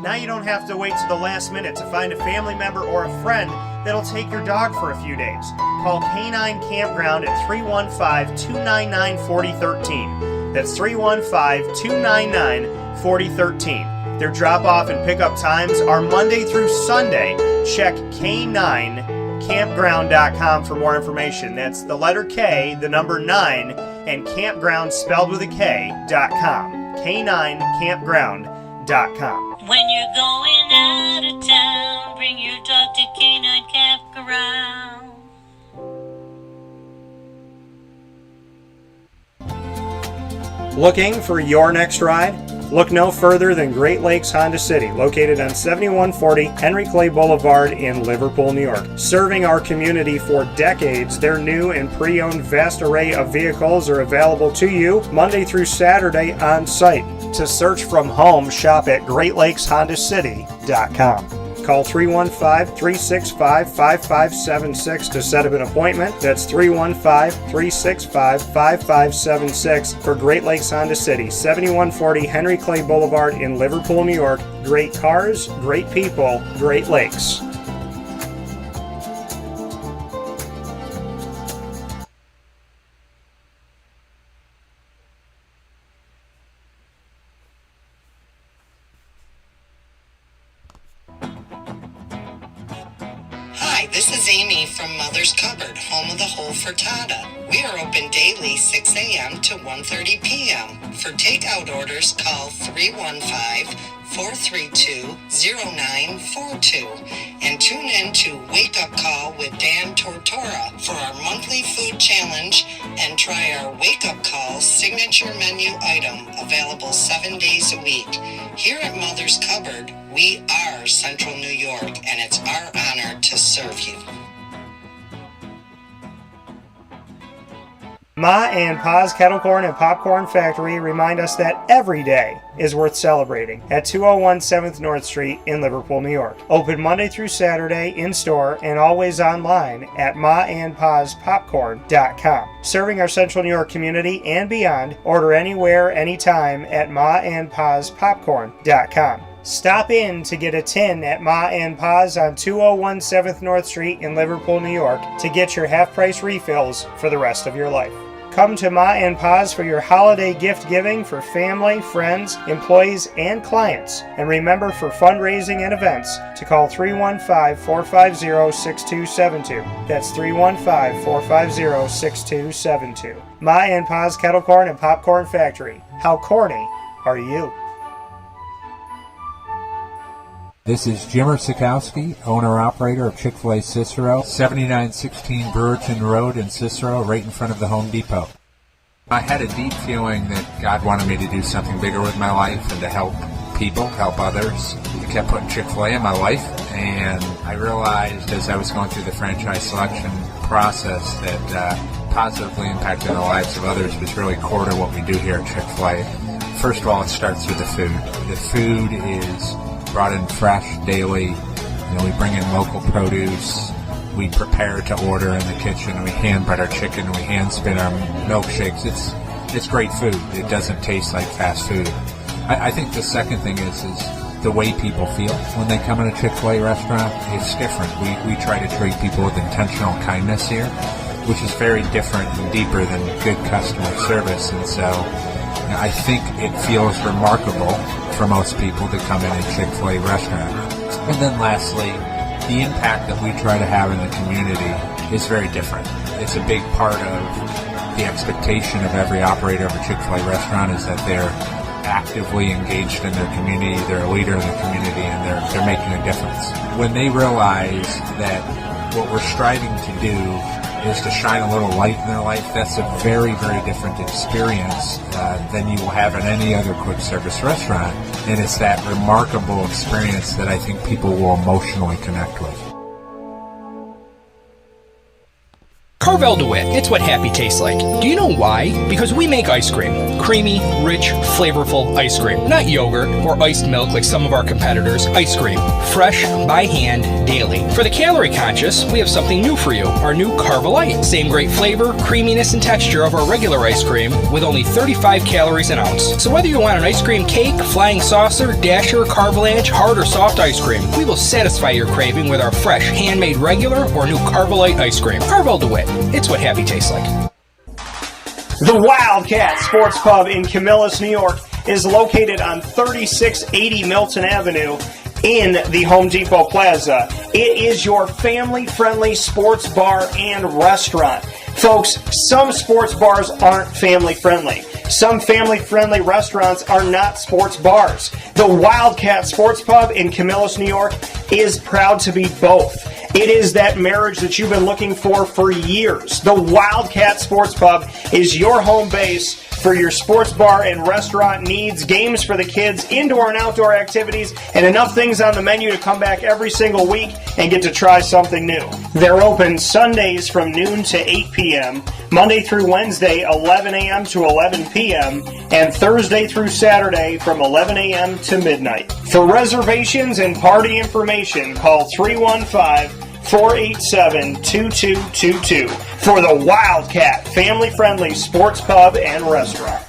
Now you don't have to wait to the last minute to find a family member or a friend that'll take your dog for a few days. Call Canine Campground at 315-299-4013. That's 315-299-4013. Their drop-off and pickup times are Monday through Sunday. Check K9campground.com for more information. That's the letter K, the number 9, and campground spelled with a K.com. K9campground.com. When you're going out of town, bring your dog to Canine Campground. Looking for your next ride? Look no further than Great Lakes Honda City, located on 7140 Henry Clay Boulevard in Liverpool, New York. Serving our community for decades, their new and pre-owned vast array of vehicles are available to you Monday through Saturday on site. To search from home, shop at GreatLakesHondaCity.com. Call 315-365-5576 to set up an appointment. That's 315-365-5576 for Great Lakes Honda City, 7140 Henry Clay Boulevard in Liverpool, New York. Great cars, great people, Great Lakes. Hi, this is Amy from Mother's Cupboard, home of the whole frittata. We are open daily 6 a.m. to 1:30 p.m. For takeout orders, call 315-432-0942 and tune in to Wake Up Call with Dan Tortora for our monthly food challenge and try our Wake Up Call signature menu item available 7 days a week. Here at Mother's Cupboard, we are Central New York, and it's our honor to serve you. Ma and Pa's Kettle Corn and Popcorn Factory remind us that every day is worth celebrating at 201 7th North Street in Liverpool, New York. Open Monday through Saturday in-store and always online at maandpaspopcorn.com. Serving our Central New York community and beyond, order anywhere, anytime at maandpaspopcorn.com. Stop in to get a tin at Ma and Pa's on 201 7th North Street in Liverpool, New York to get your half-price refills for the rest of your life. Come to Ma and Pa's for your holiday gift giving for family, friends, employees, and clients. And remember, for fundraising and events, to call 315-450-6272. That's 315-450-6272. Ma and Pa's Kettle Corn and Popcorn Factory. How corny are you? This is Jimmer Zaczkowski, owner-operator of Chick-fil-A Cicero, 7916 Brewerton Road in Cicero, right in front of the Home Depot. I had a deep feeling that God wanted me to do something bigger with my life and to help people, help others. I kept putting Chick-fil-A in my life, and I realized as I was going through the franchise selection process that positively impacting the lives of others was really core to what we do here at Chick-fil-A. First of all, it starts with the food. The food is brought in fresh daily. We bring in local produce. We prepare to order in the kitchen. We hand bread our chicken. We hand spin our milkshakes. It's great food. It doesn't taste like fast food. I think the second thing is the way people feel when they come in a Chick-fil-A restaurant. It's different. We try to treat people with intentional kindness here, which is very different and deeper than good customer service. And so I think it feels remarkable for most people to come in a Chick-fil-A restaurant. And then lastly, the impact that we try to have in the community is very different. It's a big part of the expectation of every operator of a Chick-fil-A restaurant is that they're actively engaged in their community, they're a leader in the community, and they're making a difference. When they realize that what we're striving to do is to shine a little light in their life, that's a very, very different experience than you will have in any other quick service restaurant. And it's that remarkable experience that I think people will emotionally connect with. Carvel DeWitt, it's what happy tastes like. Do you know why? Because we make ice cream. Creamy, rich, flavorful ice cream. Not yogurt or iced milk like some of our competitors. Ice cream. Fresh, by hand, daily. For the calorie conscious, we have something new for you. Our new Carvelite. Same great flavor, creaminess, and texture of our regular ice cream with only 35 calories an ounce. So whether you want an ice cream cake, flying saucer, dasher, carvalanche, hard or soft ice cream, we will satisfy your craving with our fresh, handmade regular or new Carvelite ice cream. Carvel DeWitt. It's what happy tastes like. The Wildcat Sports Pub in Camillus, New York is located on 3680 Milton Avenue in the Home Depot Plaza. It is your family-friendly sports bar and restaurant. Folks, some sports bars aren't family-friendly. Some family-friendly restaurants are not sports bars. The Wildcat Sports Pub in Camillus, New York is proud to be both. It is that marriage that you've been looking for years. The Wildcat Sports Pub is your home base for your sports bar and restaurant needs, games for the kids, indoor and outdoor activities, and enough things on the menu to come back every single week and get to try something new. They're open Sundays from noon to 8 p.m., Monday through Wednesday 11 a.m. to 11 p.m., and Thursday through Saturday from 11 a.m. to midnight. For reservations and party information, call 315-487-2222 for the Wildcat family-friendly sports pub and restaurant.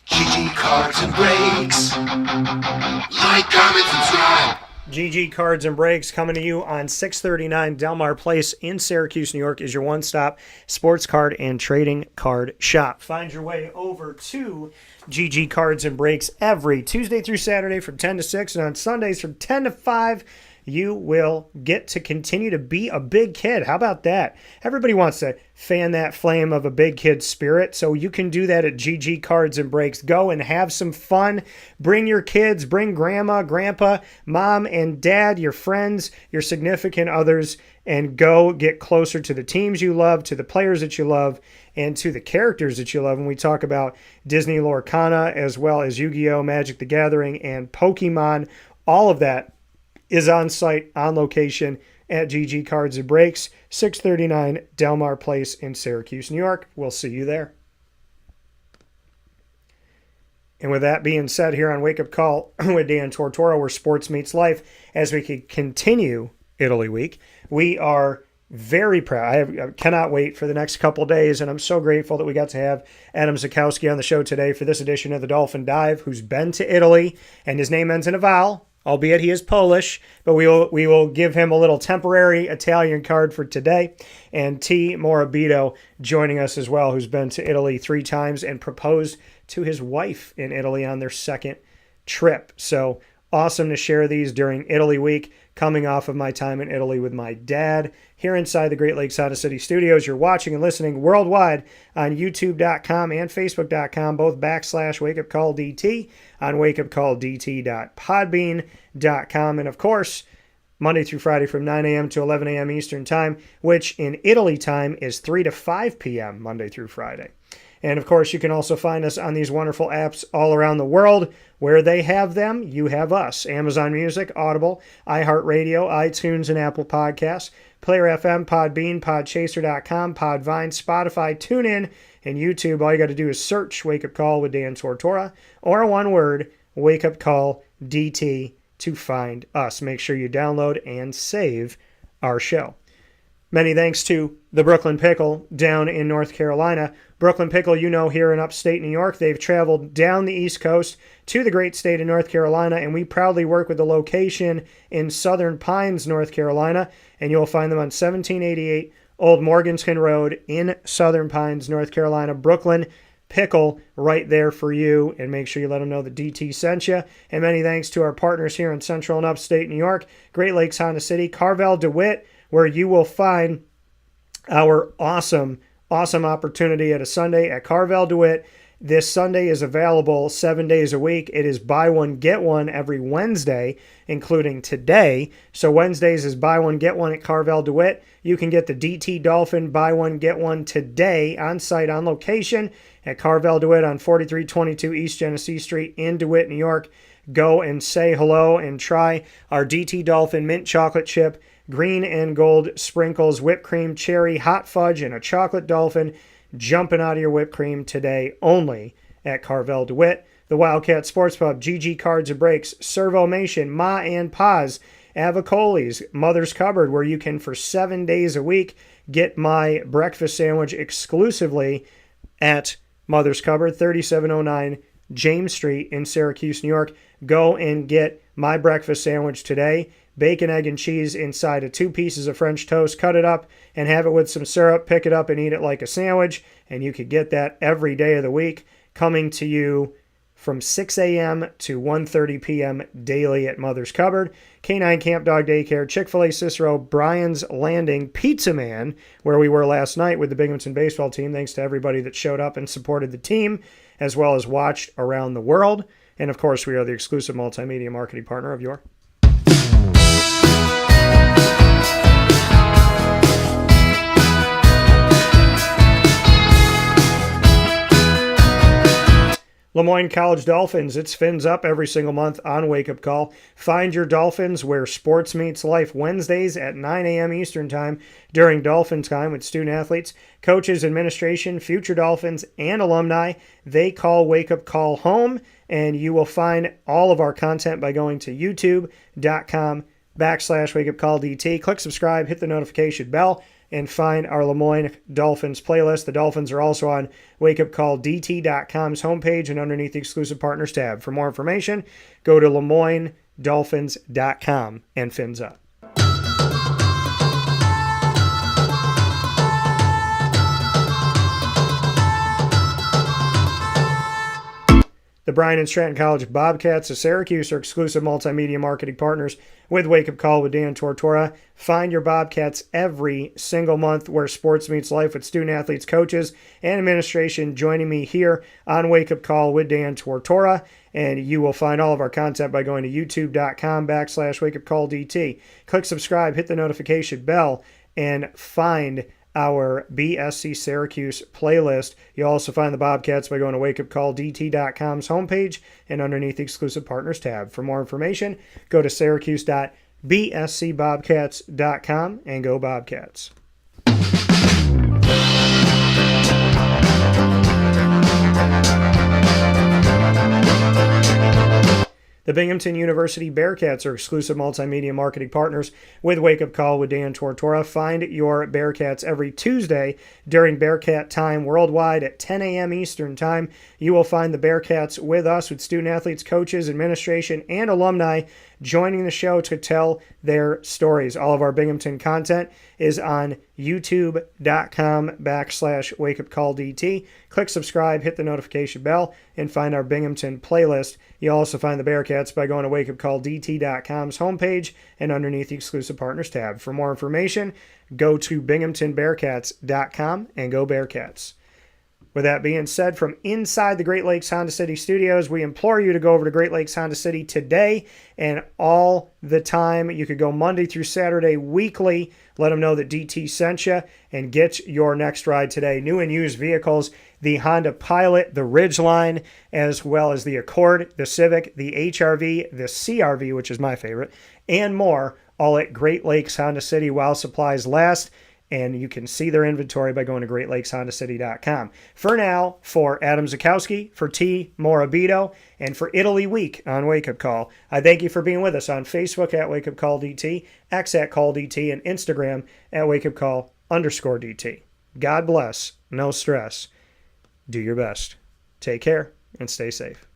GG Cards and Breaks. Like, comment, subscribe. GG Cards and Breaks coming to you on 639 Delmar Place in Syracuse, New York is your one-stop sports card and trading card shop. Find your way over to GG Cards and Breaks every Tuesday through Saturday from 10 to 6 and on Sundays from 10 to 5. You will get to continue to be a big kid. How about that? Everybody wants to fan that flame of a big kid spirit, so you can do that at GG Cards and Breaks. Go and have some fun. Bring your kids, bring grandma, grandpa, mom and dad, your friends, your significant others, and go get closer to the teams you love, to the players that you love, and to the characters that you love. When we talk about Disney Lorcana, as well as Yu-Gi-Oh!, Magic the Gathering, and Pokemon, all of that is on site, on location at GG Cards and Breaks, 639 Delmar Place in Syracuse, New York. We'll see you there. And with that being said, here on Wake Up Call with Dan Tortora, where sports meets life, as we can continue Italy Week, we are very proud. I cannot wait for the next couple days, and I'm so grateful that we got to have Adam Zaczkowski on the show today for this edition of the Dolphin Dive, who's been to Italy, and his name ends in a vowel, albeit he is Polish, but we will give him a little temporary Italian card for today. And Tee Murabito joining us as well, who's been to Italy 3 times and proposed to his wife in Italy on their second trip. So awesome to share these during Italy Week, coming off of my time in Italy with my dad here inside the Great Lakes Honda City Studios. You're watching and listening worldwide on youtube.com and facebook.com, both /WakeUpCallDT, on wakeupcalldt.podbean.com, and of course, Monday through Friday from 9 a.m. to 11 a.m. Eastern Time, which in Italy time is 3 to 5 p.m. Monday through Friday. And of course, you can also find us on these wonderful apps all around the world. Where they have them, you have us. Amazon Music, Audible, iHeartRadio, iTunes, and Apple Podcasts, Player FM, Podbean, Podchaser.com, Podvine, Spotify, TuneIn, and YouTube. All you got to do is search Wake Up Call with Dan Tortora, or one word, Wake Up Call DT, to find us. Make sure you download and save our show. Many thanks to the Brooklyn Pickle down in North Carolina. Brooklyn Pickle, you know, here in upstate New York, they've traveled down the East Coast to the great state of North Carolina, and we proudly work with the location in Southern Pines, North Carolina, and you'll find them on 1788 Old Morganton Road in Southern Pines, North Carolina. Brooklyn Pickle right there for you, and make sure you let them know that DT sent you. And many thanks to our partners here in Central and Upstate New York, Great Lakes Honda City, Carvel DeWitt, where you will find our awesome opportunity at a Sunday at Carvel DeWitt. This Sunday is available 7 days a week. It is buy one, get one every Wednesday, including today. So Wednesdays is buy one, get one at Carvel DeWitt. You can get the DT Dolphin buy one, get one today on site, on location at Carvel DeWitt on 4322 East Genesee Street in DeWitt, New York. go and say hello and try our DT Dolphin mint chocolate chip, green and gold sprinkles, whipped cream, cherry, hot fudge, and a chocolate dolphin jumping out of your whipped cream today only at Carvel DeWitt. The Wildcat Sports Pub, GG Cards and Breaks, Servomation, Ma and Pa's, Avicoli's, Mother's Cupboard, where you can for 7 days a week get my breakfast sandwich exclusively at Mother's Cupboard, 3709 James Street in Syracuse, New York. Go and get my breakfast sandwich today. Bacon, egg, and cheese inside of 2 pieces of French toast. Cut it up and have it with some syrup. Pick it up and eat it like a sandwich. And you could get that every day of the week, coming to you from 6 a.m. to 1:30 p.m. daily at Mother's Cupboard. Canine Camp Dog Daycare, Chick-fil-A Cicero, Brian's Landing, Pizza Man, where we were last night with the Binghamton baseball team. Thanks to everybody that showed up and supported the team, as well as watched around the world. And of course, we are the exclusive multimedia marketing partner of your Moyne College Dolphins. It's Fins Up every single month on Wake Up Call. Find your Dolphins where sports meets life. Wednesdays at 9 a.m. Eastern Time during Dolphins Time with student athletes, coaches, administration, future Dolphins, and alumni. They call Wake Up Call home, and you will find all of our content by going to youtube.com/wakeupcalldt. Click subscribe, hit the notification bell, and find our Moyne Dolphins playlist. The Dolphins are also on wakeupcalldt.com's homepage and underneath the exclusive partners tab. For more information, go to LeMoyneDolphins.com and Fins Up. The Bryan and Stratton College Bobcats of Syracuse are exclusive multimedia marketing partners with Wake Up Call with Dan Tortora. Find your Bobcats every single month where sports meets life with student athletes, coaches, and administration. Joining me here on Wake Up Call with Dan Tortora. And you will find all of our content by going to youtube.com/wakeupcalldt. Click subscribe, hit the notification bell, and find our BSC Syracuse playlist. You'll also find the Bobcats by going to wakeupcalldt.com's homepage and underneath the exclusive partners tab. For more information, go to syracuse.bscbobcats.com and go Bobcats. The Binghamton University Bearcats are exclusive multimedia marketing partners with Wake Up Call with Dan Tortora. Find your Bearcats every Tuesday during Bearcat Time worldwide at 10 a.m. Eastern Time. You will find the Bearcats with us, with student athletes, coaches, administration, and alumni joining the show to tell their stories. All of our Binghamton content is on youtube.com/wakeupcalldt. Click subscribe, hit the notification bell, and find our Binghamton playlist. You'll also find the Bearcats by going to wakeupcalldt.com's homepage and underneath the exclusive partners tab. For more information, go to binghamtonbearcats.com and go Bearcats. With that being said, from inside the Great Lakes Honda City studios, we implore you to go over to Great Lakes Honda City today and all the time. You could go Monday through Saturday weekly. Let them know that DT sent you and get your next ride today. New and used vehicles, the Honda Pilot, the Ridgeline, as well as the Accord, the Civic, the HRV, the CRV, which is my favorite, and more, all at Great Lakes Honda City while supplies last. And you can see their inventory by going to GreatLakesHondaCity.com. For now, for Adam Zaczkowski, for Tee Murabito, and for Italy Week on Wake Up Call, I thank you for being with us on Facebook at Wake Up Call DT, X at Call DT, and Instagram at Wake Up Call _DT. God bless. No stress. Do your best. Take care and stay safe.